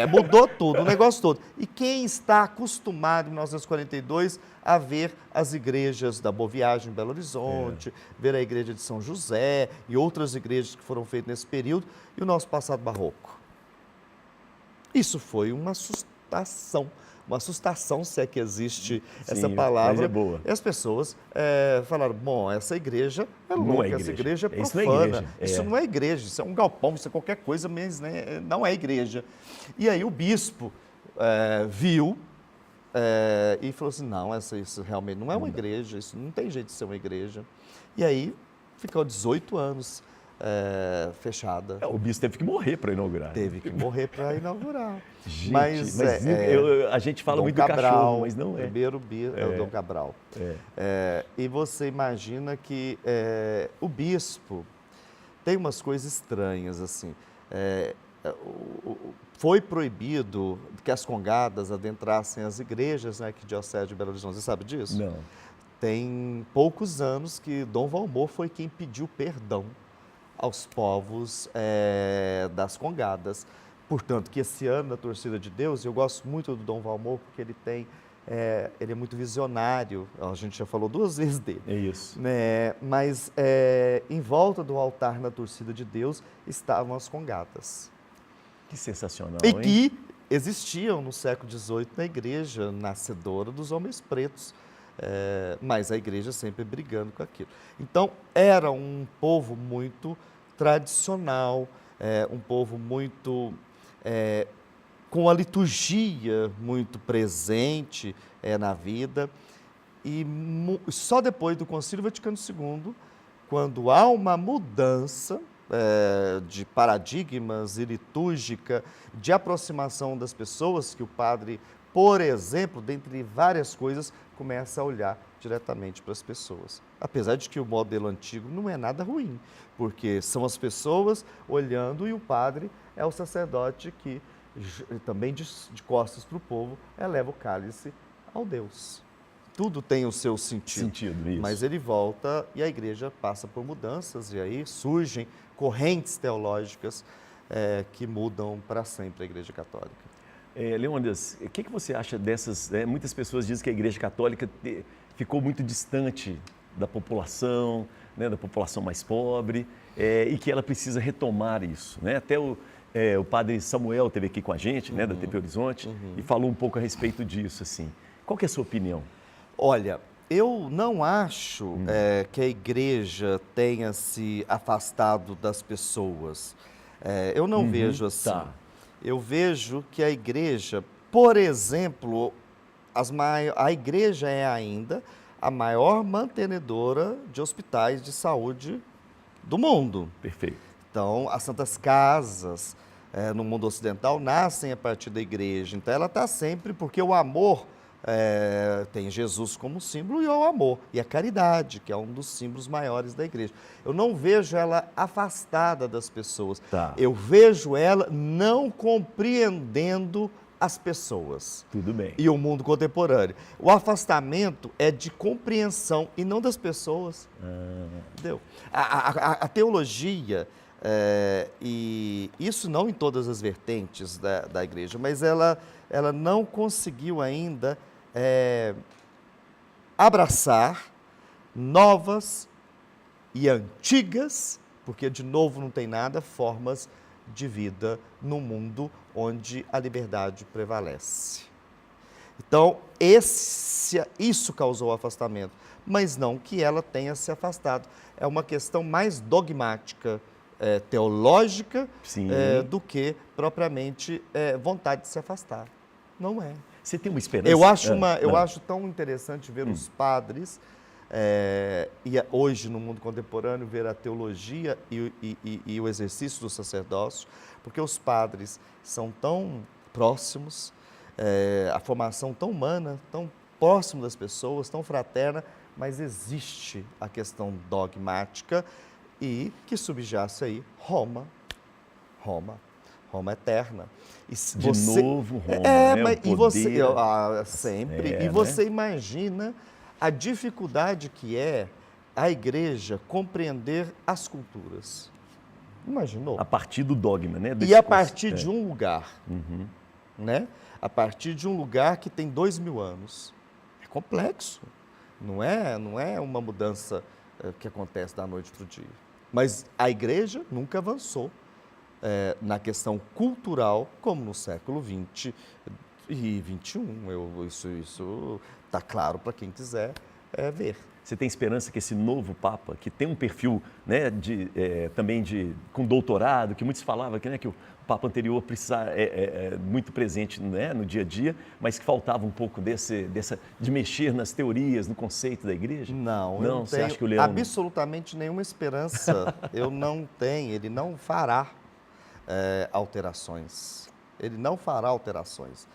Mudou tudo, o negócio todo. E quem está acostumado, em 1942, a ver as igrejas da Boa Viagem em Belo Horizonte, ver a igreja de São José e outras igrejas que foram feitas nesse período, e o nosso passado barroco. Isso foi uma assustação, se é que existe essa palavra. Mas é boa. E as pessoas falaram, bom, essa igreja é louca, Não é igreja. Essa igreja é Isso profana. não é igreja. Isso não é igreja, isso é um galpão, isso é qualquer coisa, mas né, não é igreja. E aí o bispo viu e falou assim, não, isso realmente não é uma igreja, isso não tem jeito de ser uma igreja. E aí ficou 18 anos fechada. O bispo teve que morrer para inaugurar. Teve que morrer para inaugurar. Gente, mas a gente fala Dom muito Cabral, do cachorro, mas não é. Primeiro é o Dom Cabral. E você imagina que o bispo tem umas coisas estranhas, assim. Foi proibido que as congadas adentrassem as igrejas, né, que Diocese de Belo Horizonte. Você sabe disso? Não. Tem poucos anos que Dom Valmor foi quem pediu perdão aos povos das congadas. Portanto, que esse ano, na Torcida de Deus, eu gosto muito do Dom Valmor, porque ele tem ele é muito visionário, a gente já falou 2 vezes dele. É isso. Né? Mas em volta do altar, na torcida de Deus, estavam as congatas. Que sensacional, E hein? que existiam no século XVIII na igreja nascedora dos homens pretos, mas a igreja sempre brigando com aquilo. Então, era um povo muito tradicional, um povo muito com a liturgia muito presente na vida. E só depois do Concílio Vaticano II, quando há uma mudança de paradigmas e litúrgica, de aproximação das pessoas, que o padre, por exemplo, dentre várias coisas, começa a olhar diretamente para as pessoas. Apesar de que o modelo antigo não é nada ruim, porque são as pessoas olhando e o padre é o sacerdote que, também de costas para o povo, eleva o cálice ao Deus. Tudo tem o seu sentido, isso. Mas ele volta e a igreja passa por mudanças e aí surgem correntes teológicas que mudam para sempre a Igreja Católica. Leônidas, o que você acha dessas... muitas pessoas dizem que a Igreja Católica ficou muito distante da população, né, da população mais pobre, e que ela precisa retomar isso, né? Até o padre Samuel esteve aqui com a gente, né, da TP Horizonte, e falou um pouco a respeito disso, assim. Qual que é a sua opinião? Olha, eu não acho que a igreja tenha se afastado das pessoas. Eu não vejo assim. Tá. Eu vejo que a igreja, por exemplo, a igreja é ainda a maior mantenedora de hospitais de saúde do mundo. Perfeito. Então, as santas casas no mundo ocidental nascem a partir da igreja. Então, ela está sempre, porque o amor... tem Jesus como símbolo e o amor, e a caridade, que é um dos símbolos maiores da igreja. Eu não vejo ela afastada das pessoas, Tá. Eu vejo ela não compreendendo as pessoas. Tudo bem. E o mundo contemporâneo. O afastamento é de compreensão e não das pessoas. Entendeu? A teologia, e isso não em todas as vertentes da igreja, mas ela não conseguiu ainda abraçar novas e antigas, porque de novo não tem nada, formas de vida no mundo onde a liberdade prevalece. Então, isso causou afastamento, mas não que ela tenha se afastado. É uma questão mais dogmática, teológica, do que propriamente vontade de se afastar. Não é. Você tem uma esperança? Eu acho tão interessante ver os padres, e hoje no mundo contemporâneo, ver a teologia e o exercício do sacerdócio, porque os padres são tão próximos, a formação tão humana, tão próximo das pessoas, tão fraterna, mas existe a questão dogmática e que subjace aí Roma eterna. Novo Roma, né? Mas, o poder, sempre. E você imagina a dificuldade que é a igreja compreender as culturas. Imaginou? A partir do dogma, né? E a partir de um lugar, né? A partir de um lugar que tem 2000 anos. É complexo. Não é uma mudança que acontece da noite para o dia. Mas a igreja nunca avançou na questão cultural, como no século XX e XXI. Isso está claro para quem quiser ver. Você tem esperança que esse novo Papa, que tem um perfil, né, também com doutorado, que muitos falavam que o Papa anterior precisava, muito presente, né, no dia a dia, mas que faltava um pouco de mexer nas teorias, no conceito da igreja? Não, não você acha que o Leão... absolutamente nenhuma esperança. Eu não tenho, ele não fará alterações. Ele não fará alterações.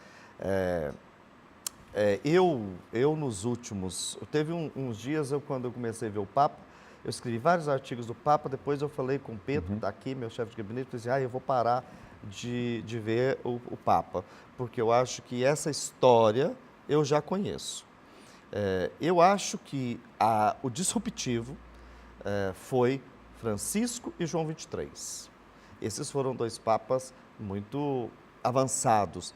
Eu nos últimos... Teve uns dias, quando eu comecei a ver o Papa, eu escrevi vários artigos do Papa, depois eu falei com o Pedro, que está aqui, meu chefe de gabinete, e disse, eu vou parar de ver o Papa, porque eu acho que essa história eu já conheço. Eu acho que o disruptivo foi Francisco e João XXIII. Esses foram 2 papas muito avançados.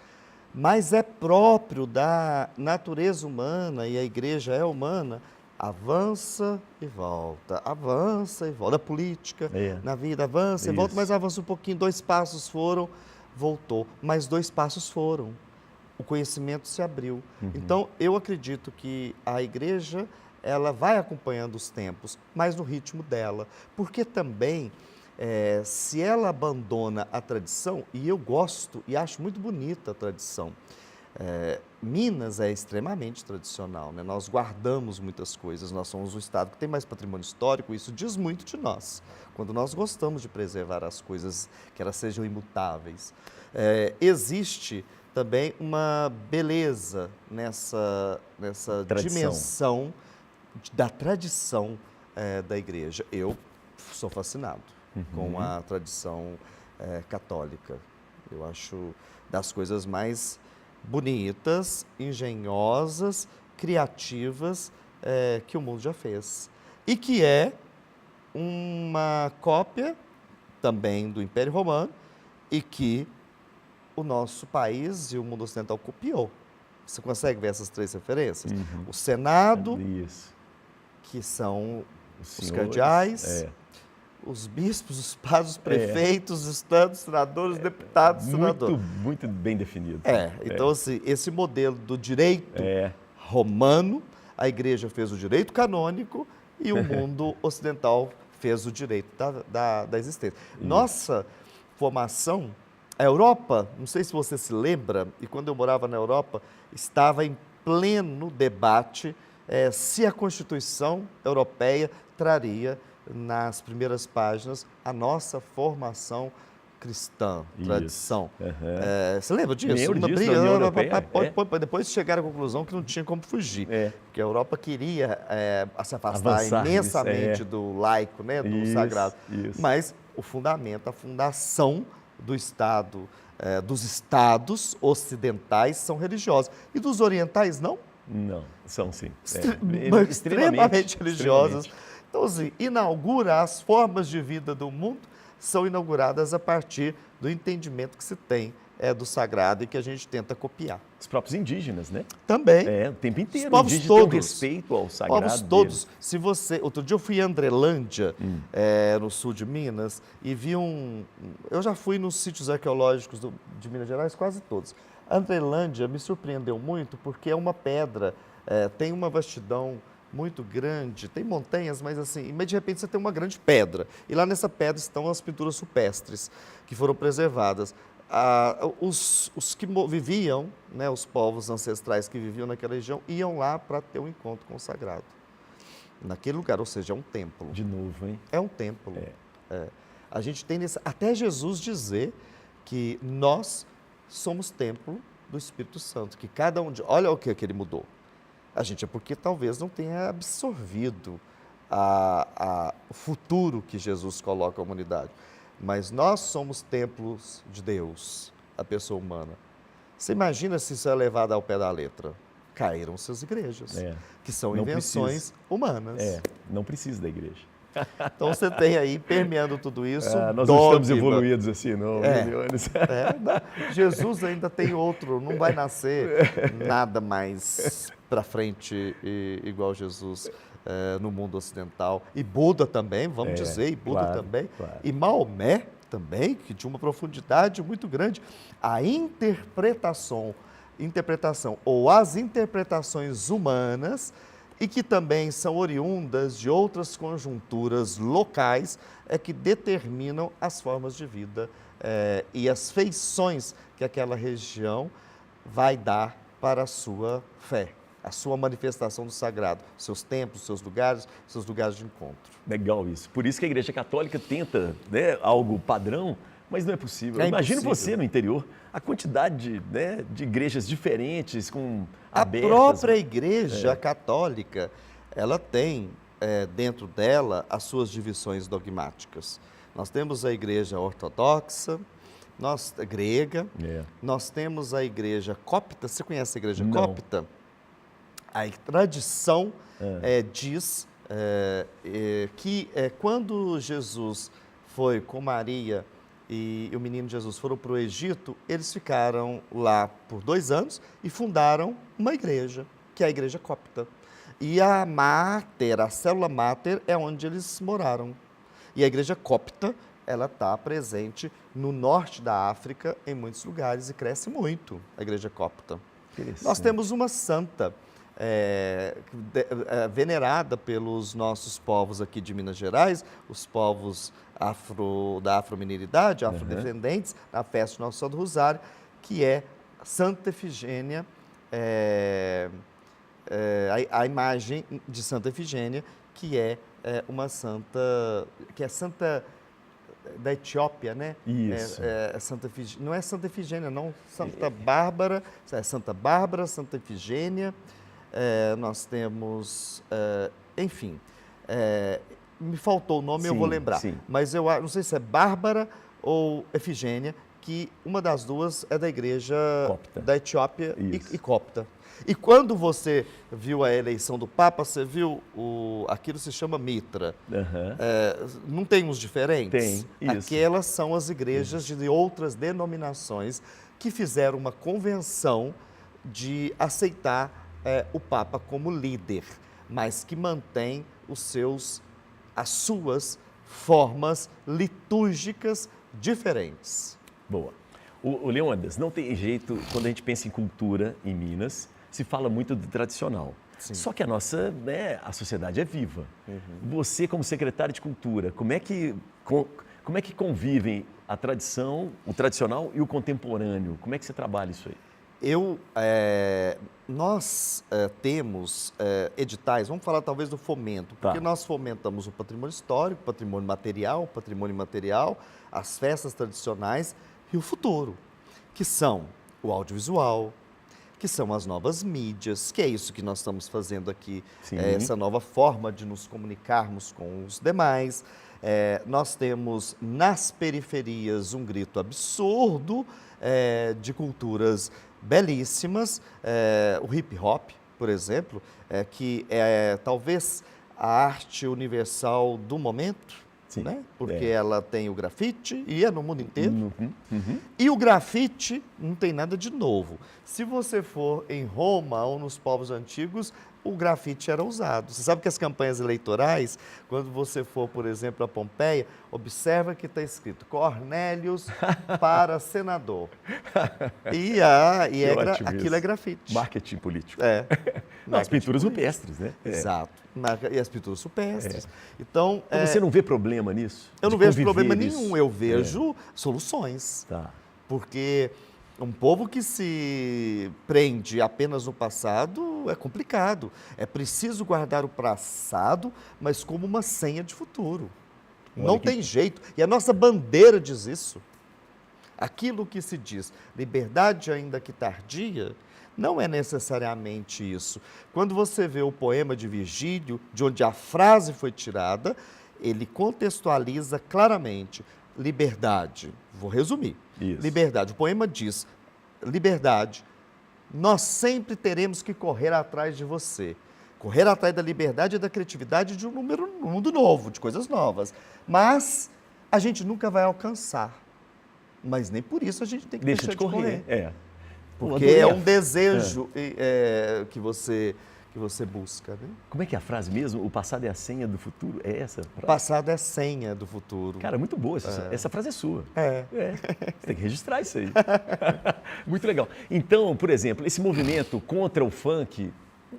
mas é próprio da natureza humana, e a igreja é humana, avança e volta, avança e volta. Na política, na vida, avança e volta, mas avança um pouquinho, 2 passos foram, voltou, mais 2 passos foram. O conhecimento se abriu. Então, eu acredito que a igreja, ela vai acompanhando os tempos, mas no ritmo dela. Porque também, se ela abandona a tradição, e eu gosto e acho muito bonita a tradição, Minas é extremamente tradicional, né? Nós guardamos muitas coisas, nós somos o estado que tem mais patrimônio histórico, isso diz muito de nós, quando nós gostamos de preservar as coisas, que elas sejam imutáveis. Existe também uma beleza nessa dimensão da tradição da igreja. Eu sou fascinado com a tradição católica. Eu acho das coisas mais bonitas, engenhosas, criativas que o mundo já fez. E que é uma cópia também do Império Romano e que o nosso país e o mundo ocidental copiou. Você consegue ver essas 3 referências? O Senado, que são os cardeais, os bispos, os padres, os prefeitos, os estados, senadores, deputados, senadores. Muito bem definido. Então, assim, esse modelo do direito romano, a igreja fez o direito canônico e o mundo ocidental fez o direito da existência. Nossa formação, a Europa, não sei se você se lembra, e quando eu morava na Europa, estava em pleno debate se a Constituição Europeia traria nas primeiras páginas a nossa formação cristã, tradição. Você lembra disso? Lembro disso, na União Europeia. Depois chegaram à conclusão que não tinha como fugir, porque a Europa queria se afastar imensamente do laico, né, do sagrado. Mas o fundamento, a fundação do Estado, dos estados ocidentais são religiosos. E dos orientais, não? Não, são sim. Extremamente religiosos. Então, assim, inaugura as formas de vida do mundo, são inauguradas a partir do entendimento que se tem do sagrado e que a gente tenta copiar. Os próprios indígenas, né? Também. O tempo inteiro. Os povos indígenas todos. têm um respeito ao sagrado. Povos todos. Se você... Outro dia eu fui em Andrelândia, no sul de Minas, e vi eu já fui nos sítios arqueológicos de Minas Gerais, quase todos. Andrelândia me surpreendeu muito porque é uma pedra, tem uma vastidão muito grande, tem montanhas, mas assim, de repente você tem uma grande pedra. E lá nessa pedra estão as pinturas rupestres que foram preservadas. Os que viviam, né, os povos ancestrais que viviam naquela região, iam lá para ter um encontro com o sagrado. Naquele lugar, ou seja, é um templo. De novo, hein? É um templo. A gente tem até Jesus dizer que nós somos templo do Espírito Santo, que cada um olha o que ele mudou. A gente porque talvez não tenha absorvido o futuro que Jesus coloca à humanidade. Mas nós somos templos de Deus, a pessoa humana. Você imagina se isso é levado ao pé da letra? Caíram-se as igrejas, que são invenções humanas. Não precisa da igreja. Então você tem aí, permeando tudo isso, nós não estamos evoluídos assim, não. Jesus ainda tem outro, não vai nascer nada mais para frente igual Jesus no mundo ocidental. E Buda também, vamos dizer, e Buda também. Claro. E Maomé também, que tinha uma profundidade muito grande. A interpretação ou as interpretações humanas e que também são oriundas de outras conjunturas locais, que determinam as formas de vida e as feições que aquela região vai dar para a sua fé, a sua manifestação do sagrado, seus templos, seus lugares de encontro. Legal isso. Por isso que a Igreja Católica tenta, né, algo padrão, mas não é possível. Imagina você no interior, a quantidade de igrejas diferentes, abertas. A própria Igreja Católica, ela tem dentro dela as suas divisões dogmáticas. Nós temos a Igreja Ortodoxa, grega, nós temos a Igreja Cópita. Você conhece a Igreja Cópita? A tradição diz que quando Jesus foi com Maria e o menino Jesus foram para o Egito, eles ficaram lá por 2 anos e fundaram uma igreja, que é a igreja copta. E a célula máter é onde eles moraram. E a igreja copta, ela está presente no norte da África, em muitos lugares, e cresce muito, a igreja copta. Nós temos uma santa, venerada pelos nossos povos aqui de Minas Gerais, os povos da afromineridade, afrodescendentes, na festa do Nosso Santo Rosário, que é Santa Efigênia, a imagem de Santa Efigênia, que é uma santa, santa da Etiópia, né? Isso. Não é Santa Efigênia, não. Santa Bárbara, Santa Bárbara, Santa Efigênia. Nós temos, enfim, me faltou o nome, eu vou lembrar. Sim. Mas eu não sei se é Bárbara ou Efigênia, que uma das duas é da igreja copta. Da Etiópia e copta. E quando você viu a eleição do Papa, você viu aquilo se chama mitra. Não tem uns diferentes? Tem, isso. Aquelas são as igrejas de outras denominações que fizeram uma convenção de aceitar o Papa como líder, mas que mantém as suas formas litúrgicas diferentes. Boa. O Leônidas, não tem jeito, quando a gente pensa em cultura em Minas, se fala muito do tradicional. Sim. Só que a sociedade é viva. Você, como secretário de Cultura, como é que convivem a tradição, o tradicional e o contemporâneo? Como é que você trabalha isso aí? Nós temos editais, vamos falar talvez do fomento, porque nós fomentamos o patrimônio histórico, patrimônio imaterial, as festas tradicionais e o futuro, que são o audiovisual, que são as novas mídias, que é isso que nós estamos fazendo aqui, essa nova forma de nos comunicarmos com os demais. Nós temos nas periferias um grito absurdo de culturas belíssimas, o hip hop, por exemplo, que é talvez a arte universal do momento, né? Porque ela tem o grafite e é no mundo inteiro. E o grafite não tem nada de novo. Se você for em Roma ou nos povos antigos, o grafite era usado. Você sabe que as campanhas eleitorais, quando você for, por exemplo, a Pompeia, observa que está escrito Cornélios para senador. Aquilo é grafite. Marketing político. As pinturas rupestres, né? Exato. E as pinturas rupestres. Então, você não vê problema nisso? Eu não vejo problema nenhum, eu vejo soluções. Porque um povo que se prende apenas no passado é complicado. É preciso guardar o passado, mas como uma senha de futuro. Não tem jeito. E a nossa bandeira diz isso. Aquilo que se diz, liberdade ainda que tardia, não é necessariamente isso. Quando você vê o poema de Virgílio, de onde a frase foi tirada, ele contextualiza claramente liberdade. Vou resumir. Isso. Liberdade. O poema diz, liberdade, nós sempre teremos que correr atrás de você. Correr atrás da liberdade e da criatividade de um mundo novo, de coisas novas. Mas a gente nunca vai alcançar. Mas nem por isso a gente tem que deixar de correr. Porque é um desejo que você busca. Né? Como é que é a frase mesmo? O passado é a senha do futuro? É essa frase? O passado é a senha do futuro. Cara, muito boa. Essa frase é sua. Você tem que registrar isso aí. Muito legal. Então, por exemplo, esse movimento contra o funk,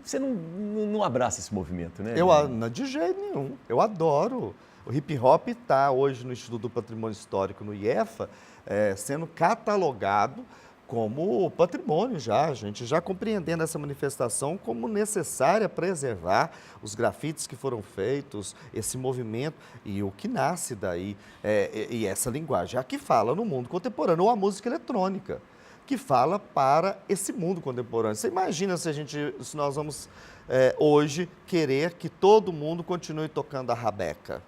você não abraça esse movimento, né? Não, de jeito nenhum. Eu adoro. O hip hop está hoje no Instituto do Patrimônio Histórico, no IEFA, sendo catalogado como patrimônio já, a gente já compreendendo essa manifestação como necessária preservar os grafites que foram feitos, esse movimento e o que nasce daí, e essa linguagem, a que fala no mundo contemporâneo, ou a música eletrônica, que fala para esse mundo contemporâneo. Você imagina se nós vamos hoje querer que todo mundo continue tocando a rabeca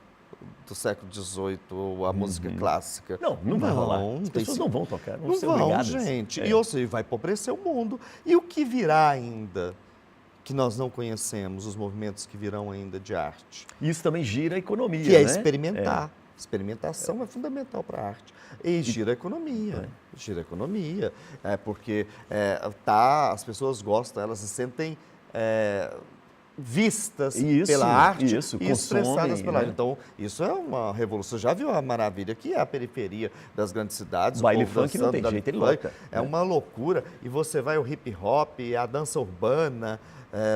do século XVIII, ou a música clássica. Não vai rolar. As pessoas não vão tocar, não ser obrigadas. Gente. E vai empobrecer o mundo. E o que virá ainda, que nós não conhecemos, os movimentos que virão ainda de arte? Isso também gira a economia, que é experimentar. Experimentação é fundamental para a arte. E gira a economia, porque as pessoas gostam, elas se sentem vistas pela arte e expressadas pela arte. Então, isso é uma revolução. Já viu a maravilha que é a periferia das grandes cidades? O baile funk não tem jeito, ele louca. É uma loucura. E você vai o hip hop, a dança urbana,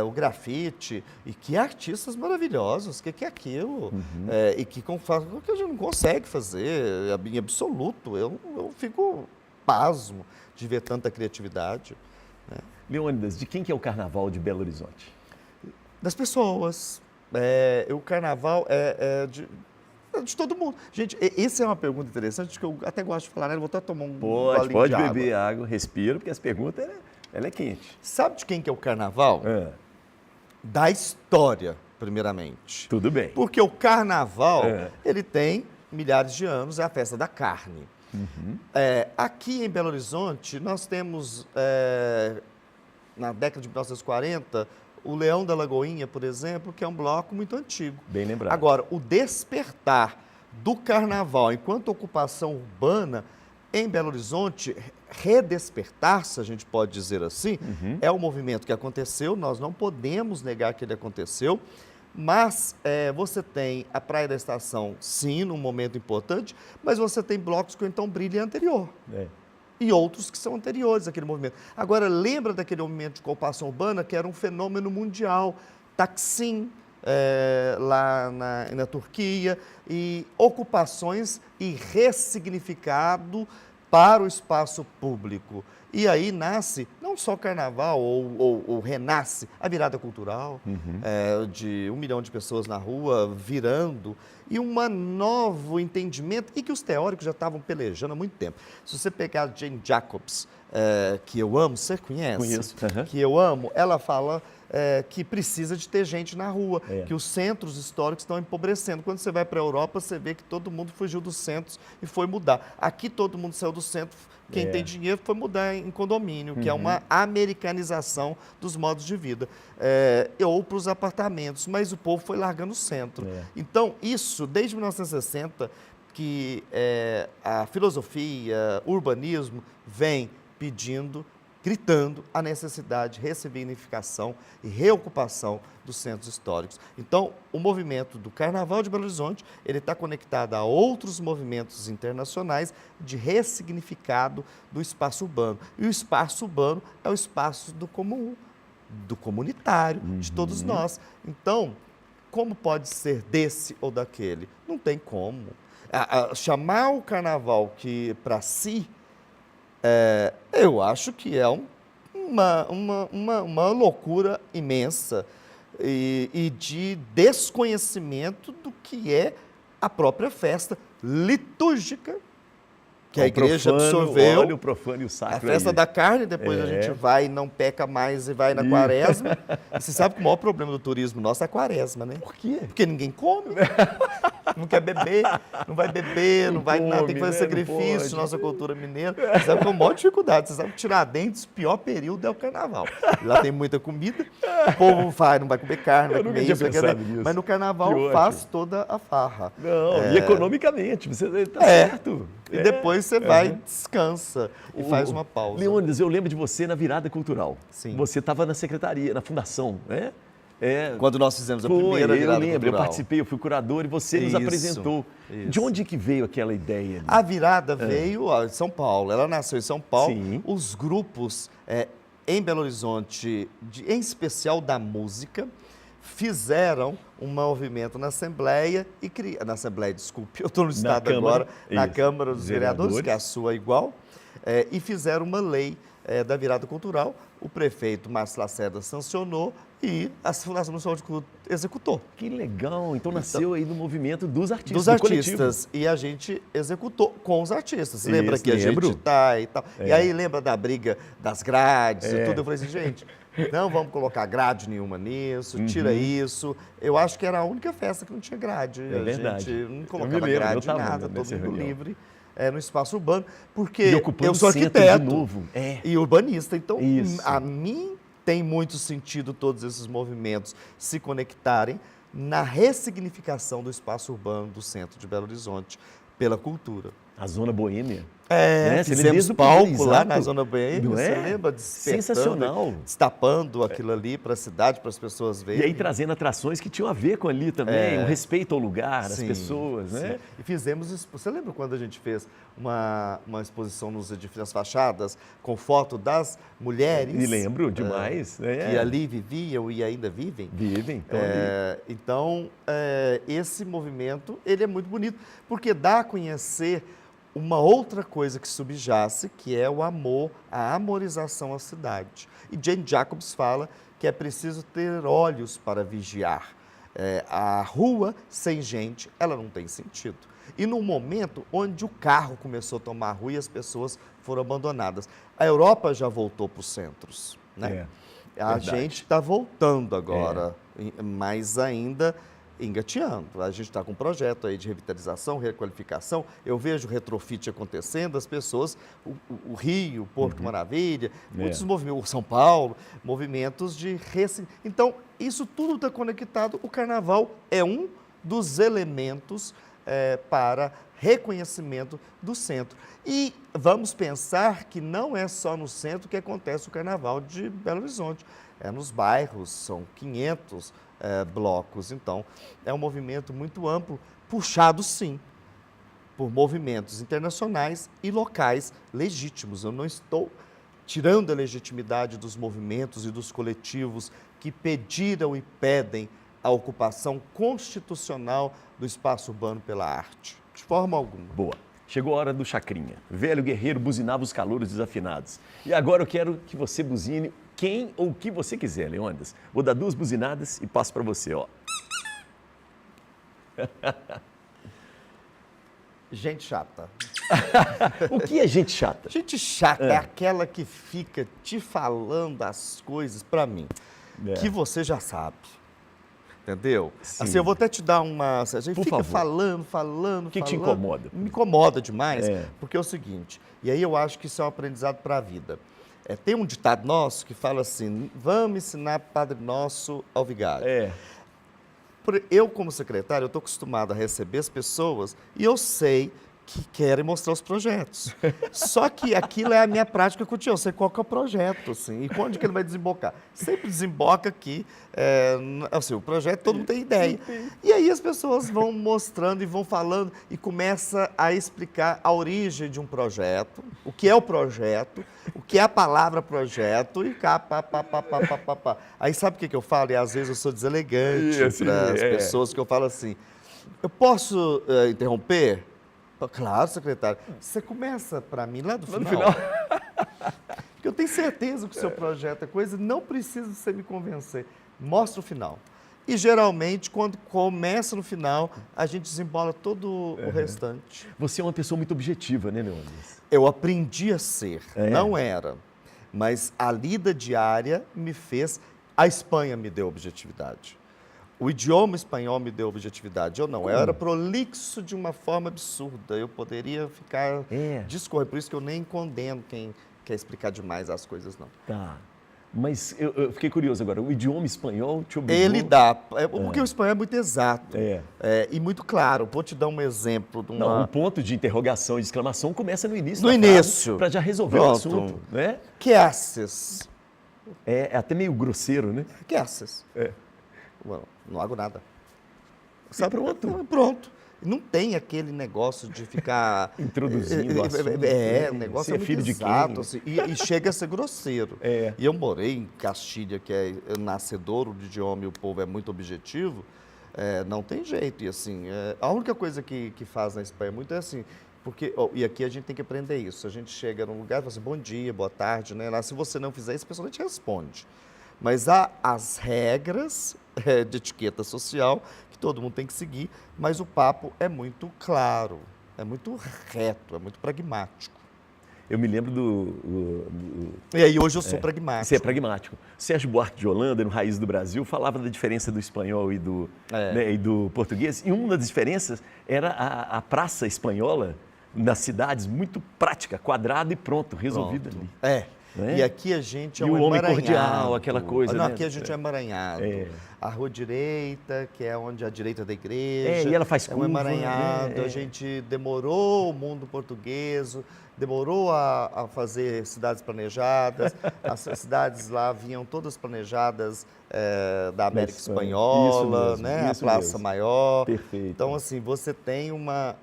o grafite, e que artistas maravilhosos, que é aquilo? E que a gente não consegue fazer, em absoluto. Eu fico pasmo de ver tanta criatividade. Né? Leônidas, de quem que é o Carnaval de Belo Horizonte? Das pessoas. O Carnaval é de todo mundo. Gente, essa é uma pergunta interessante que eu até gosto de falar, né? Eu vou até tomar um golinho Pode de beber água, respira, porque as perguntas, ela é quente. Sabe de quem que é o Carnaval? Da história, primeiramente. Tudo bem. Porque o Carnaval, ele tem milhares de anos, é a festa da carne. Aqui em Belo Horizonte, nós temos, na década de 1940, o Leão da Lagoinha, por exemplo, que é um bloco muito antigo. Bem lembrado. Agora, o despertar do Carnaval enquanto ocupação urbana em Belo Horizonte, redespertar, se a gente pode dizer assim, é um movimento que aconteceu, nós não podemos negar que ele aconteceu, mas você tem a Praia da Estação, sim, num momento importante, mas você tem blocos que o Então Brilha anterior. E outros que são anteriores àquele movimento. Agora, lembra daquele movimento de ocupação urbana que era um fenômeno mundial, Taksim, lá na Turquia, e ocupações e ressignificado para o espaço público. E aí nasce não só o Carnaval, ou renasce a virada cultural, de 1 milhão de pessoas na rua virando, e um novo entendimento, e que os teóricos já estavam pelejando há muito tempo. Se você pegar Jane Jacobs, que eu amo, você conhece? Conheço. Que eu amo, ela fala que precisa de ter gente na rua, que os centros históricos estão empobrecendo. Quando você vai para a Europa, você vê que todo mundo fugiu dos centros e foi mudar. Aqui todo mundo saiu do centro, quem tem dinheiro foi mudar em condomínio, que é uma americanização dos modos de vida, ou para os apartamentos, mas o povo foi largando o centro. Então, isso, desde 1960, que a filosofia, o urbanismo, vem pedindo, gritando a necessidade de ressignificação e reocupação dos centros históricos. Então, o movimento do Carnaval de Belo Horizonte, ele está conectado a outros movimentos internacionais de ressignificado do espaço urbano. E o espaço urbano é o espaço do comum, do comunitário, de todos nós. Então, como pode ser desse ou daquele? Não tem como. Chamar o Carnaval que para si, eu acho que é uma loucura imensa e de desconhecimento do que é a própria festa litúrgica que a igreja absorveu. Olha o profano e o sacro. A festa da carne, depois a gente vai e não peca mais e vai na quaresma. E você sabe que o maior problema do turismo nosso é a quaresma, né? Por quê? Porque ninguém come, não quer beber, não vai beber, não vai nada, tem que fazer sacrifício, nossa cultura mineira. Você sabe que é uma maior dificuldade. Você sabe que Tiradentes, o pior período é o carnaval. Lá tem muita comida, o povo não vai comer carne, não vai comer isso, mas no carnaval faz toda a farra. Não, e economicamente, você está certo. E depois você vai, descansa e faz uma pausa. Leônidas, eu lembro de você na virada cultural. Sim. Você estava na secretaria, na fundação, né? Quando nós fizemos a primeira virada eu lembro, cultural. Eu participei, eu fui curador e você nos apresentou. Isso. De onde que veio aquela ideia? A virada veio de São Paulo, ela nasceu em São Paulo. Sim. Os grupos em Belo Horizonte, em especial da música, fizeram um movimento na Assembleia, desculpe, eu estou no Estado agora, na Câmara dos Vereadores, que é a sua igual, e fizeram uma lei da virada cultural. O prefeito Márcio Lacerda sancionou e a Fundação Municipal de Cultura executou. Que legal! Então nasceu aí no movimento dos artistas. Dos artistas. E a gente executou com os artistas. Isso, lembra que a gente está e tal. E aí lembra da briga das grades e tudo. Eu falei assim, gente, não vamos colocar grade nenhuma nisso, tira isso. Eu acho que era a única festa que não tinha grade. É verdade. A gente não colocava grade em nada, todo mundo livre. No espaço urbano, porque eu sou arquiteto de novo. e urbanista, então Isso. a mim tem muito sentido todos esses movimentos se conectarem na ressignificação do espaço urbano do centro de Belo Horizonte pela cultura. A Zona Boêmia. Fizemos palco lá na Zona Boêmia, Não você é? lembra? Sensacional. Destapando aquilo ali para a cidade, para as pessoas verem. E aí trazendo atrações que tinham a ver com ali também, o respeito ao lugar, às pessoas, né? E fizemos, você lembra quando a gente fez uma exposição nos edifícios, nas fachadas, com foto mulheres? Me lembro demais. Que ali viviam e ainda vivem. Vivem. Então, esse movimento, ele é muito bonito, porque dá a conhecer uma outra coisa que subjace, que é o amor, a amorização à cidade. E Jane Jacobs fala que é preciso ter olhos para vigiar. A rua sem gente, ela não tem sentido. E no momento onde o carro começou a tomar a rua e as pessoas foram abandonadas. A Europa já voltou para os centros, né? A gente está voltando agora, mas ainda engateando. A gente está com um projeto aí de revitalização, requalificação. Eu vejo o retrofit acontecendo, as pessoas, o Rio, Porto Maravilha, muitos movimentos, São Paulo, movimentos de Então, isso tudo está conectado. O Carnaval é um dos elementos para reconhecimento do centro. E vamos pensar que não é só no centro que acontece o Carnaval de Belo Horizonte. É nos bairros, são 500 blocos. Então, é um movimento muito amplo, puxado, sim, por movimentos internacionais e locais legítimos. Eu não estou tirando a legitimidade dos movimentos e dos coletivos que pediram e pedem a ocupação constitucional do espaço urbano pela arte. De forma alguma. Boa. Chegou a hora do Chacrinha. Velho guerreiro buzinava os calouros desafinados. E agora eu quero que você buzine quem ou o que você quiser, Leônidas. Vou dar 2 buzinadas e passo para você, ó. Gente chata. O que é gente chata? Gente chata é aquela que fica te falando as coisas, para mim, que você já sabe. Entendeu? Sim. Assim, eu vou até te dar uma... A gente fica falando. O que te incomoda? Me incomoda demais, porque é o seguinte, e aí eu acho que isso é um aprendizado para a vida. Tem um ditado nosso que fala assim, vamos ensinar Padre Nosso ao vigário. Eu, como secretário, eu estou acostumado a receber as pessoas e eu sei que querem mostrar os projetos. Só que aquilo é a minha prática cotidiana. Eu sei qual que é o projeto, assim, e quando que ele vai desembocar. Sempre desemboca aqui, assim, o projeto todo mundo tem ideia. E aí as pessoas vão mostrando e vão falando e começa a explicar a origem de um projeto, o que é o projeto, o que é a palavra projeto e pá. Aí sabe o que eu falo? E às vezes eu sou deselegante para as pessoas, que eu falo assim, eu posso interromper? Claro, secretário. Você começa para mim lá do final. Porque eu tenho certeza que o seu projeto é coisa, não precisa você me convencer. Mostra o final. E geralmente, quando começa no final, a gente desembola todo o restante. Você é uma pessoa muito objetiva, né, Leônidas? Eu aprendi a ser, não era. Mas a lida diária me fez... A Espanha me deu objetividade. O idioma espanhol me deu objetividade. Eu não. Eu era prolixo de uma forma absurda. Eu poderia ficar discorrendo. Por isso que eu nem condeno quem quer explicar demais as coisas, não. Tá. Mas eu fiquei curioso agora. O idioma espanhol te obrigou... Ele dá. Porque o espanhol é muito exato. E muito claro. Vou te dar um exemplo de uma... Não, o ponto de interrogação e de exclamação começa no início. No início. Para já resolver o assunto, né? Que haces? É até meio grosseiro, né? Que haces? Não hago nada. Sabe? Pronto. Pronto. Não tem aquele negócio de ficar... Introduzindo o assunto. O negócio é muito filho exato, de quem? assim, e chega a ser grosseiro. E eu morei em Castilha, que é nascedouro de idioma e o povo é muito objetivo, não tem jeito. E assim, a única coisa que faz na Espanha muito é assim, porque, e aqui a gente tem que aprender isso, a gente chega num lugar e fala assim, bom dia, boa tarde, né? Lá, se você não fizer isso, a pessoa não te responde. Mas há as regras de etiqueta social que todo mundo tem que seguir, mas o papo é muito claro, é muito reto, é muito pragmático. Eu me lembro E aí hoje eu sou pragmático. Você é pragmático. Sérgio Buarque de Holanda, no Raiz do Brasil, falava da diferença do espanhol e do português. E uma das diferenças era a praça espanhola, nas cidades, muito prática, quadrado e pronto, resolvido ali. né? E aqui a gente é E um o homem emaranhado. cordial, aquela coisa, Não, né? aqui a gente é emaranhado. É. A rua direita, que é onde a direita da igreja. E ela faz é um curva. emaranhado. A gente demorou o mundo português, demorou a fazer cidades planejadas. As cidades lá vinham todas planejadas da América Espanha. Espanhola, Isso mesmo, né? isso A Praça mesmo. Maior. Perfeito. Então, assim, você tem uma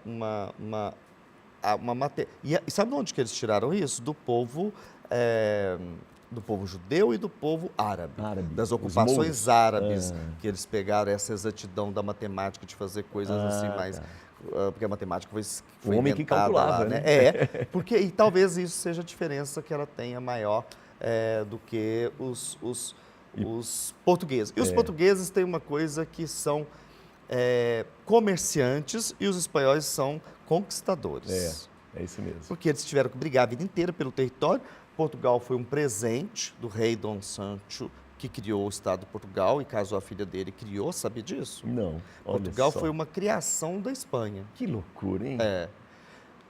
e sabe de onde que eles tiraram isso? Do povo judeu e do povo árabe. Das Os ocupações mouros. árabes, que eles pegaram essa exatidão da matemática de fazer coisas assim mais... Tá. Porque a matemática foi O homem que inventada calculava, lá, né? Porque, e talvez isso seja a diferença que ela tenha maior do que os portugueses. E os portugueses têm uma coisa que são comerciantes e os espanhóis são conquistadores. É isso mesmo. Porque eles tiveram que brigar a vida inteira pelo território. Portugal foi um presente do rei Dom Sancho, que criou o Estado de Portugal e casou a filha dele, criou, sabe disso? Não, olha Portugal só. foi uma criação da Espanha. Que loucura, hein?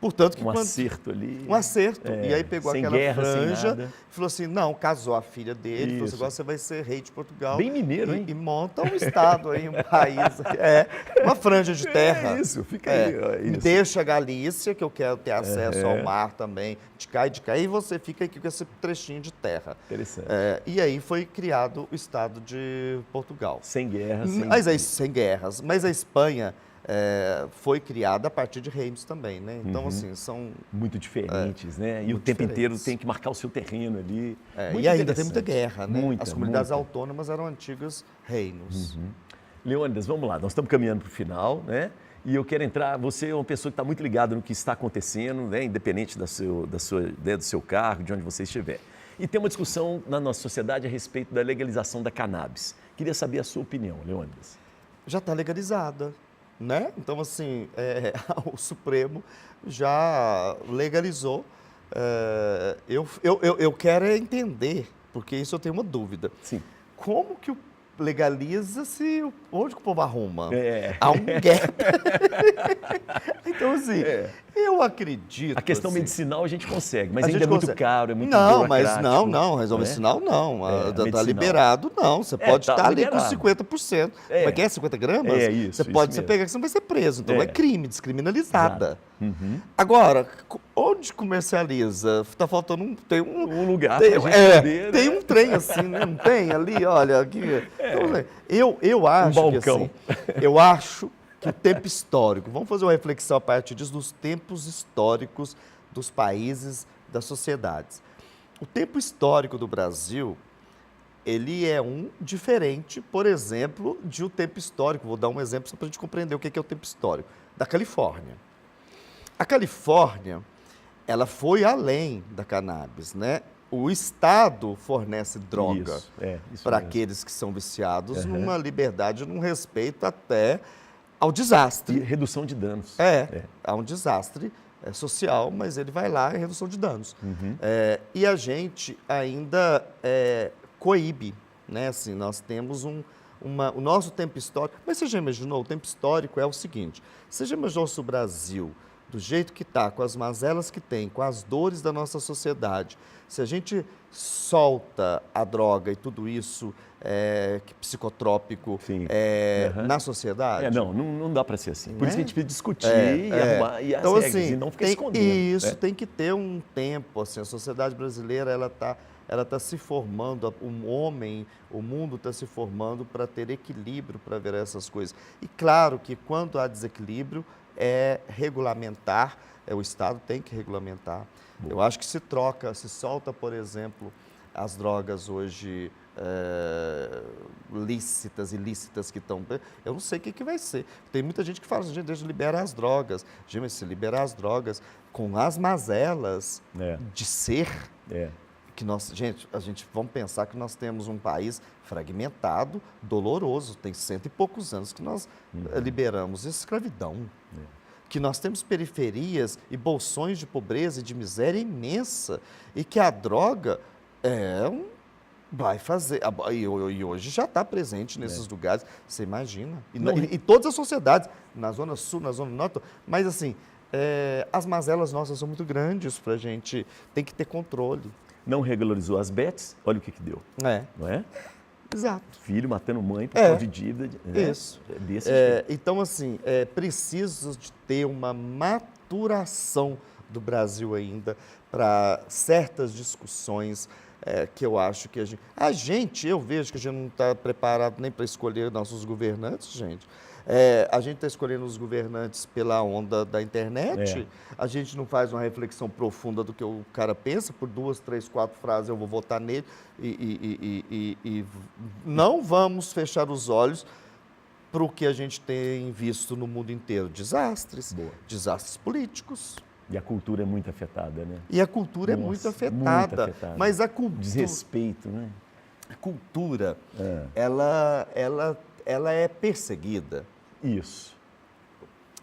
Portanto, que Um acerto ali. Um acerto. E aí pegou sem aquela guerra, sem franja nada. e falou assim, não, casou a filha dele, falou assim, Isso. agora você vai ser rei de Portugal. Bem mineiro, hein? E monta um estado aí, um país. Uma franja de terra. Isso, fica aí. Ó, isso. Deixa a Galícia, que eu quero ter acesso ao mar também, de cá, e você fica aqui com esse trechinho de terra. Interessante. E aí foi criado o Estado de Portugal. Sem guerra, sem... Sem guerras. Mas a Espanha foi criada a partir de reinos também, né? Então, assim, são... Muito diferentes, né? E o muito tempo inteiro diferentes. tem que marcar o seu terreno ali. Muito E ainda tem interessante. muita guerra, né? Muita, As comunidades muita. autônomas eram antigos reinos. Leônidas, vamos lá, nós estamos caminhando para o final, né? E eu quero entrar, você é uma pessoa que está muito ligada no que está acontecendo, né? Independente do seu cargo, de onde você estiver. E tem uma discussão na nossa sociedade a respeito da legalização da cannabis. Queria saber a sua opinião, Leônidas. Já está legalizada, né? Então, assim, o Supremo já legalizou. Eu quero entender, porque isso eu tenho uma dúvida. Sim. Como que legaliza-se, onde que o povo arruma? É. Há um gap. Então, assim, eu acredito... A questão assim, medicinal a gente consegue, mas a ainda gente é muito consegue. caro, é muito Não, mas burocrático. não, resolve medicinal não. Está medicinal. liberado, não. Você pode tá estar ali com liberado. 50%. É. Mas quer 50 gramas? É, isso, Você isso pode mesmo. pegar que você não vai ser preso. Então é crime, descriminalizada. Uhum. Agora, onde comercializa? Está faltando tem Um lugar tem, pra gente poder, tem né? um trem assim, né? Não tem ali, olha, aqui. Então, eu acho que balcão. assim, eu acho que o tempo histórico, vamos fazer uma reflexão a partir disso, dos tempos históricos dos países, das sociedades. O tempo histórico do Brasil, ele é diferente, por exemplo, de o tempo histórico. Vou dar um exemplo só para a gente compreender o que é o tempo histórico. Da Califórnia. A Califórnia, ela foi além da cannabis, né? O Estado fornece droga Isso para mesmo. aqueles que são viciados numa liberdade, num respeito até ao desastre. E redução de danos. Há um desastre social, mas ele vai lá em redução de danos. Uhum. E a gente ainda coíbe, né? Assim, nós temos o nosso tempo histórico. Mas você já imaginou? O tempo histórico é o seguinte: você já imaginou se o Brasil, do jeito que está, com as mazelas que tem, com as dores da nossa sociedade, se a gente solta a droga e tudo isso psicotrópico na sociedade? Não dá para ser assim. Por isso que a gente precisa discutir e arrumar e as então, regras, assim, e não ficar tem, escondendo. Isso, tem que ter um tempo. Assim, a sociedade brasileira ela tá se formando, o mundo está se formando para ter equilíbrio para ver essas coisas. E claro que quando há desequilíbrio, regulamentar, o Estado tem que regulamentar. Eu acho que se solta, por exemplo, as drogas hoje lícitas, ilícitas que estão... Eu não sei o que vai ser. Tem muita gente que fala assim, gente, deixa eu liberar as drogas. Gente, mas se liberar as drogas com as mazelas de ser... Que a gente vamos pensar que nós temos um país fragmentado, doloroso, tem 100 e poucos anos que nós liberamos escravidão. Que nós temos periferias e bolsões de pobreza e de miséria imensa, e que a droga vai fazer, e hoje já está presente nesses lugares, você imagina, e todas as sociedades, na Zona Sul, na Zona Norte, mas assim, as mazelas nossas são muito grandes para a gente, tem que ter controle. Não regularizou as bets, olha o que deu, É, não é? exato. Filho matando mãe por causa de dívida. Isso. É desse jeito. Então, assim, é preciso de ter uma maturação do Brasil ainda para certas discussões que eu acho que eu vejo que a gente não está preparado nem para escolher nossos governantes, gente. A gente está escolhendo os governantes pela onda da internet, a gente não faz uma reflexão profunda do que o cara pensa, por 2, 3, 4 frases eu vou votar nele e não vamos fechar os olhos para o que a gente tem visto no mundo inteiro, desastres, desastres políticos. E a cultura é muito afetada, né? E a cultura é muito afetada, mas a cultura... Desrespeito, né? A cultura, ela é perseguida. Isso.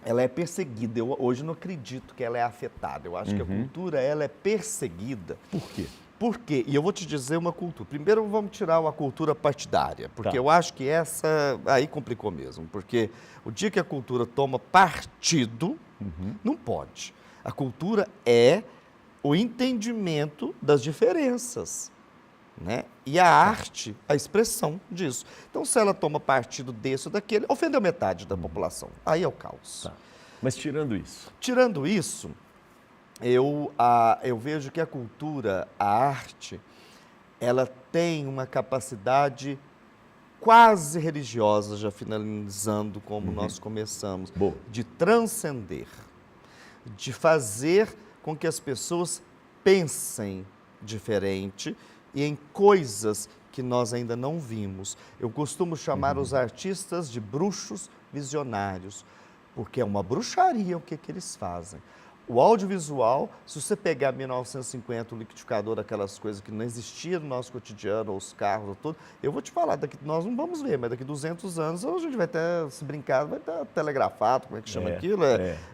Ela é perseguida. Eu hoje não acredito que ela é afetada. Eu acho que a cultura ela é perseguida. Por quê? Por quê? E eu vou te dizer uma cultura. Primeiro vamos tirar a cultura partidária, porque Tá. eu acho que essa aí complicou mesmo. Porque o dia que a cultura toma partido, não pode. A cultura é o entendimento das diferenças, né? E a arte, a expressão disso. Então, se ela toma partido desse ou daquele, ofendeu metade da população. Aí é o caos. Tá. Mas tirando isso, Tirando isso, eu vejo que a cultura, a arte, ela tem uma capacidade quase religiosa, já finalizando como nós começamos, Boa. de transcender, de fazer com que as pessoas pensem diferente e em coisas que nós ainda não vimos. Eu costumo chamar os artistas de bruxos visionários, porque é uma bruxaria o que eles fazem. O audiovisual, se você pegar 1950, o liquidificador, aquelas coisas que não existiam no nosso cotidiano, os carros, tudo, eu vou te falar, nós não vamos ver, mas daqui 200 anos a gente vai ter, se brincar, vai ter telegrafado, como é que chama aquilo?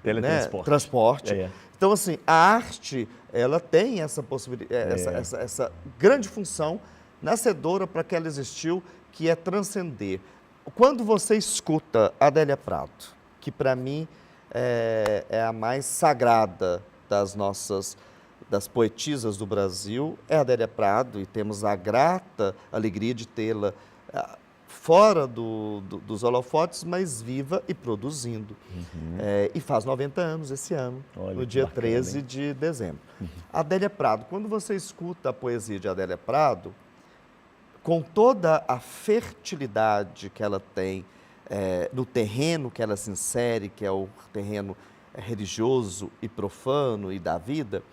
Teletransporte. Né? Transporte. É. Então, assim, a arte, ela tem essa possibilidade, essa grande função nascedora para que ela existiu, que é transcender. Quando você escuta Adélia Prado, que para mim é a mais sagrada das poetisas do Brasil, é a Adélia Prado, e temos a grata alegria de tê-la fora dos holofotes, mas viva e produzindo. E faz 90 anos esse ano, Olha, no dia bacana, 13 hein? de dezembro. Adélia Prado, quando você escuta a poesia de Adélia Prado, com toda a fertilidade que ela tem, no terreno que ela se insere, que é o terreno religioso e profano e da vida,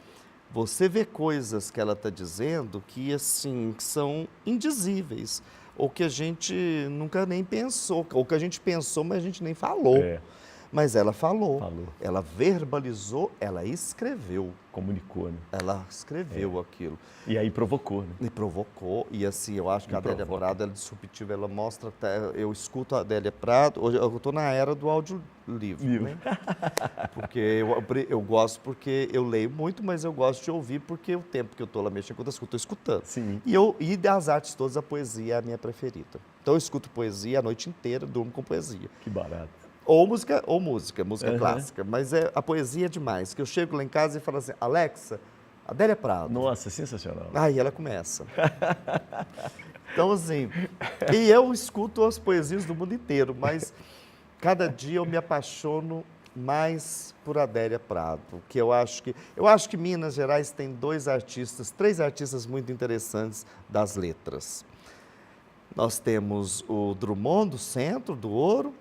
você vê coisas que ela está dizendo que, assim, que são indizíveis, ou que a gente nunca nem pensou, ou que a gente pensou, mas a gente nem falou. Mas ela falou, ela verbalizou, ela escreveu. Comunicou, né? Ela escreveu aquilo. E aí provocou, né? Me provocou, e assim, eu acho que a Adélia Prado, ela é disruptiva, ela mostra até, eu escuto a Adélia Prado, hoje eu estou na era do audiolivro, né? Porque eu gosto, porque eu leio muito, mas eu gosto de ouvir, porque o tempo que eu estou lá mexendo, quando eu estou escutando. Sim. E das artes todas, a poesia é a minha preferida. Então eu escuto poesia a noite inteira, durmo com poesia. Que barato. Ou música clássica, mas a poesia é demais, que eu chego lá em casa e falo assim, Alexa, Adélia Prado. Nossa, sensacional. Aí ela começa. Então, assim, e eu escuto as poesias do mundo inteiro, mas cada dia eu me apaixono mais por Adélia Prado, que eu acho que Minas Gerais tem três artistas muito interessantes das letras. Nós temos o Drummond, do Centro, do Ouro,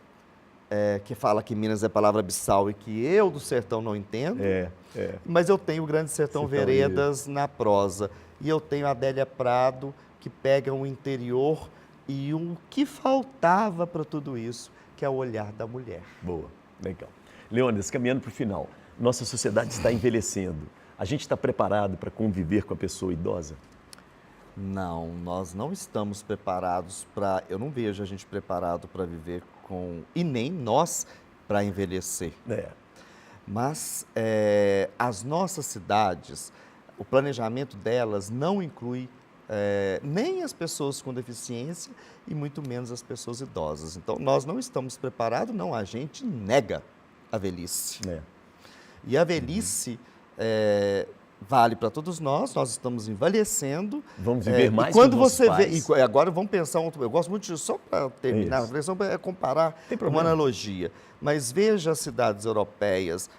que fala que Minas é palavra abissal e que eu do sertão não entendo. Mas eu tenho o Grande Sertão Veredas na prosa. E eu tenho a Adélia Prado, que pega o interior e o que faltava para tudo isso, que é o olhar da mulher. Boa, legal. Leônidas, caminhando para o final, nossa sociedade está envelhecendo. A gente está preparado para conviver com a pessoa idosa? Não, nós não estamos preparados para... Eu não vejo a gente preparado para viver com... E nem nós para envelhecer. Mas as nossas cidades, o planejamento delas não inclui nem as pessoas com deficiência e muito menos as pessoas idosas. Então, nós não estamos preparados, não. A gente nega a velhice. E a velhice vale para todos nós estamos envelhecendo. Vamos viver mais e quando que os você nossos vê, pais. e agora vamos pensar, eu gosto muito disso, só para terminar, Isso. a questão é comparar Tem uma problema. analogia. Mas veja as cidades europeias,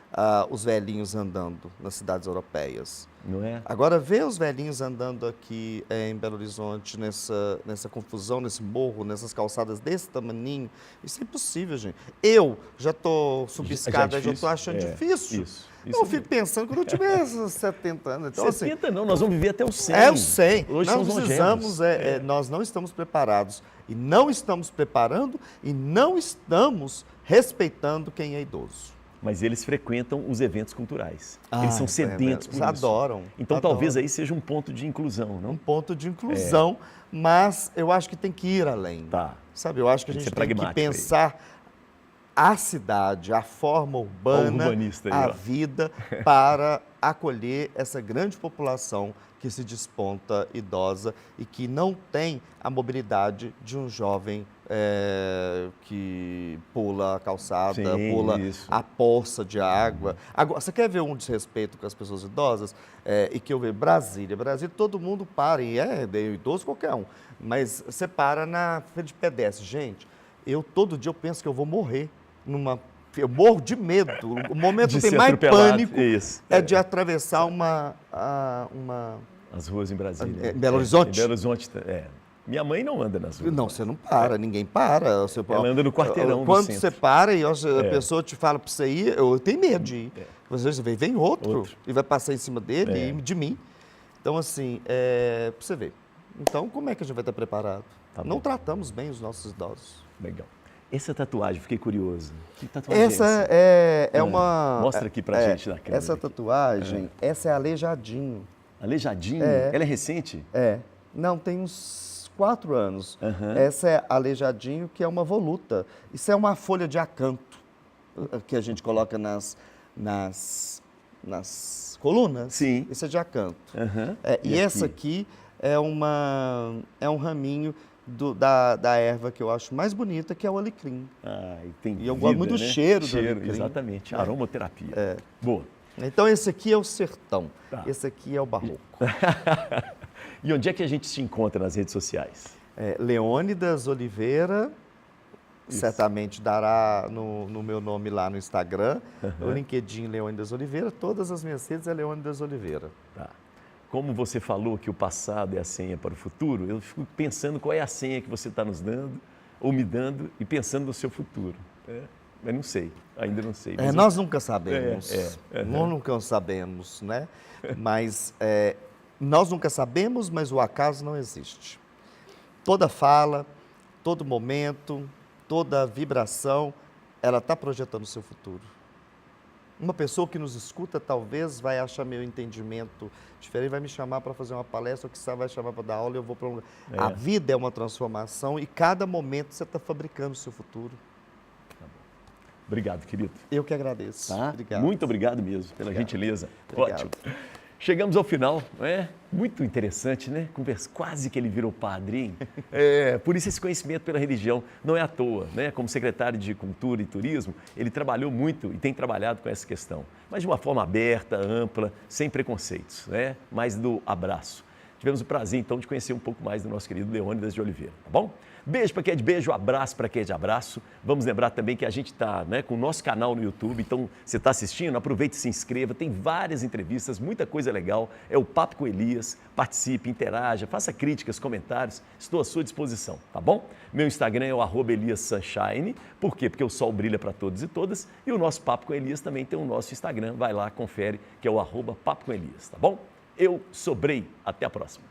os velhinhos andando nas cidades europeias. Não é? Agora, ver os velhinhos andando aqui em Belo Horizonte, nessa confusão, nesse morro, nessas calçadas desse tamaninho, isso é impossível, gente. Eu já estou subescada, já estou achando difícil. Isso Eu fico pensando quando eu tiver 70 anos. Então, 70 não, nós vamos viver até os 100. É o 100. Hoje Nós somos precisamos, longevos. nós não estamos preparados. E não estamos preparando e não estamos respeitando quem é idoso. Mas eles frequentam os eventos culturais. Eles são sedentos por isso. Adoram. Então talvez aí seja um ponto de inclusão, não? Um ponto de inclusão, mas eu acho que tem que ir além. Tá. Sabe, eu acho que a Tem que gente ser tem que pragmático aí. pensar a cidade, a forma urbana, Ó, o urbanista aí, a ó. vida para acolher essa grande população que se desponta idosa e que não tem a mobilidade de um jovem que pula a calçada, Sim, pula isso. a poça de água. Agora, você quer ver um desrespeito com as pessoas idosas? E que eu vejo Brasília. Brasília, todo mundo para, e idoso qualquer um, mas você para na frente de pedestre. Gente, todo dia eu penso que eu vou morrer eu morro de medo. O momento De que tem ser mais atropelado, pânico isso. é de atravessar As ruas em Brasília. Em Belo Horizonte? Em Belo Horizonte, Minha mãe não anda nas ruas. Não, você não para, ninguém para. Ela anda no quarteirão do Quando centro. você para e a pessoa te fala para você ir, eu tenho medo de ir. Às vezes vem outro e vai passar em cima dele e de mim. Então, assim, para você ver. Então, como é que a gente vai estar preparado? Tá Não bom. tratamos bem os nossos idosos. Legal. Essa tatuagem, fiquei curioso. Que tatuagem Essa é é uma... Mostra aqui pra gente na câmera. Essa aqui. tatuagem, essa é Aleijadinho. Aleijadinho? É. Ela é recente? Não, tem uns 4 anos. Aham. Essa é Aleijadinho, que é uma voluta. Isso é uma folha de acanto que a gente coloca nas colunas. Sim. Isso é de acanto. Aham. E essa aqui é um raminho da erva que eu acho mais bonita, que é o alecrim. Tem E eu gosto muito do cheiro do alecrim. Exatamente, aromaterapia. Boa. Então esse aqui é o sertão, Tá. esse aqui é o barroco. E onde é que a gente se encontra nas redes sociais? Leônidas Oliveira, certamente dará no meu nome lá no Instagram, o LinkedIn Leônidas Oliveira, todas as minhas redes é Leônidas Oliveira. Tá. Como você falou que o passado é a senha para o futuro, eu fico pensando qual é a senha que você está nos dando, ou me dando, e pensando no seu futuro. Mas não sei, ainda não sei. Mas Nós nunca sabemos, Uhum. nós nunca sabemos, né? Mas nós nunca sabemos, mas o acaso não existe. Toda fala, todo momento, toda vibração, ela está projetando o seu futuro. Uma pessoa que nos escuta talvez vai achar meu entendimento diferente, vai me chamar para fazer uma palestra, ou que sabe vai chamar para dar aula e eu vou para um lugar. A vida é uma transformação e cada momento você está fabricando o seu futuro. Obrigado, querido. Eu que agradeço. Tá? Obrigado. Muito obrigado mesmo pela gentileza. Obrigado. Ótimo. Chegamos ao final, não é? Muito interessante, né? Conversa, quase que ele virou padre, hein? Por isso esse conhecimento pela religião não é à toa, né? Como secretário de Cultura e Turismo, ele trabalhou muito e tem trabalhado com essa questão, mas de uma forma aberta, ampla, sem preconceitos, né? Mais do abraço. Tivemos o prazer, então, de conhecer um pouco mais do nosso querido Leônidas de Oliveira, tá bom? Beijo para quem é de beijo, abraço para quem é de abraço. Vamos lembrar também que a gente está, né, com o nosso canal no YouTube, então você está assistindo, aproveite e se inscreva, tem várias entrevistas, muita coisa legal. É o Papo com Elias, participe, interaja, faça críticas, comentários, estou à sua disposição, tá bom? Meu Instagram é o @EliasSunshine, por quê? Porque o sol brilha para todos e todas, e o nosso Papo com Elias também tem o nosso Instagram, vai lá, confere, que é o @Papo com Elias, tá bom? Eu sou Brei, até a próxima.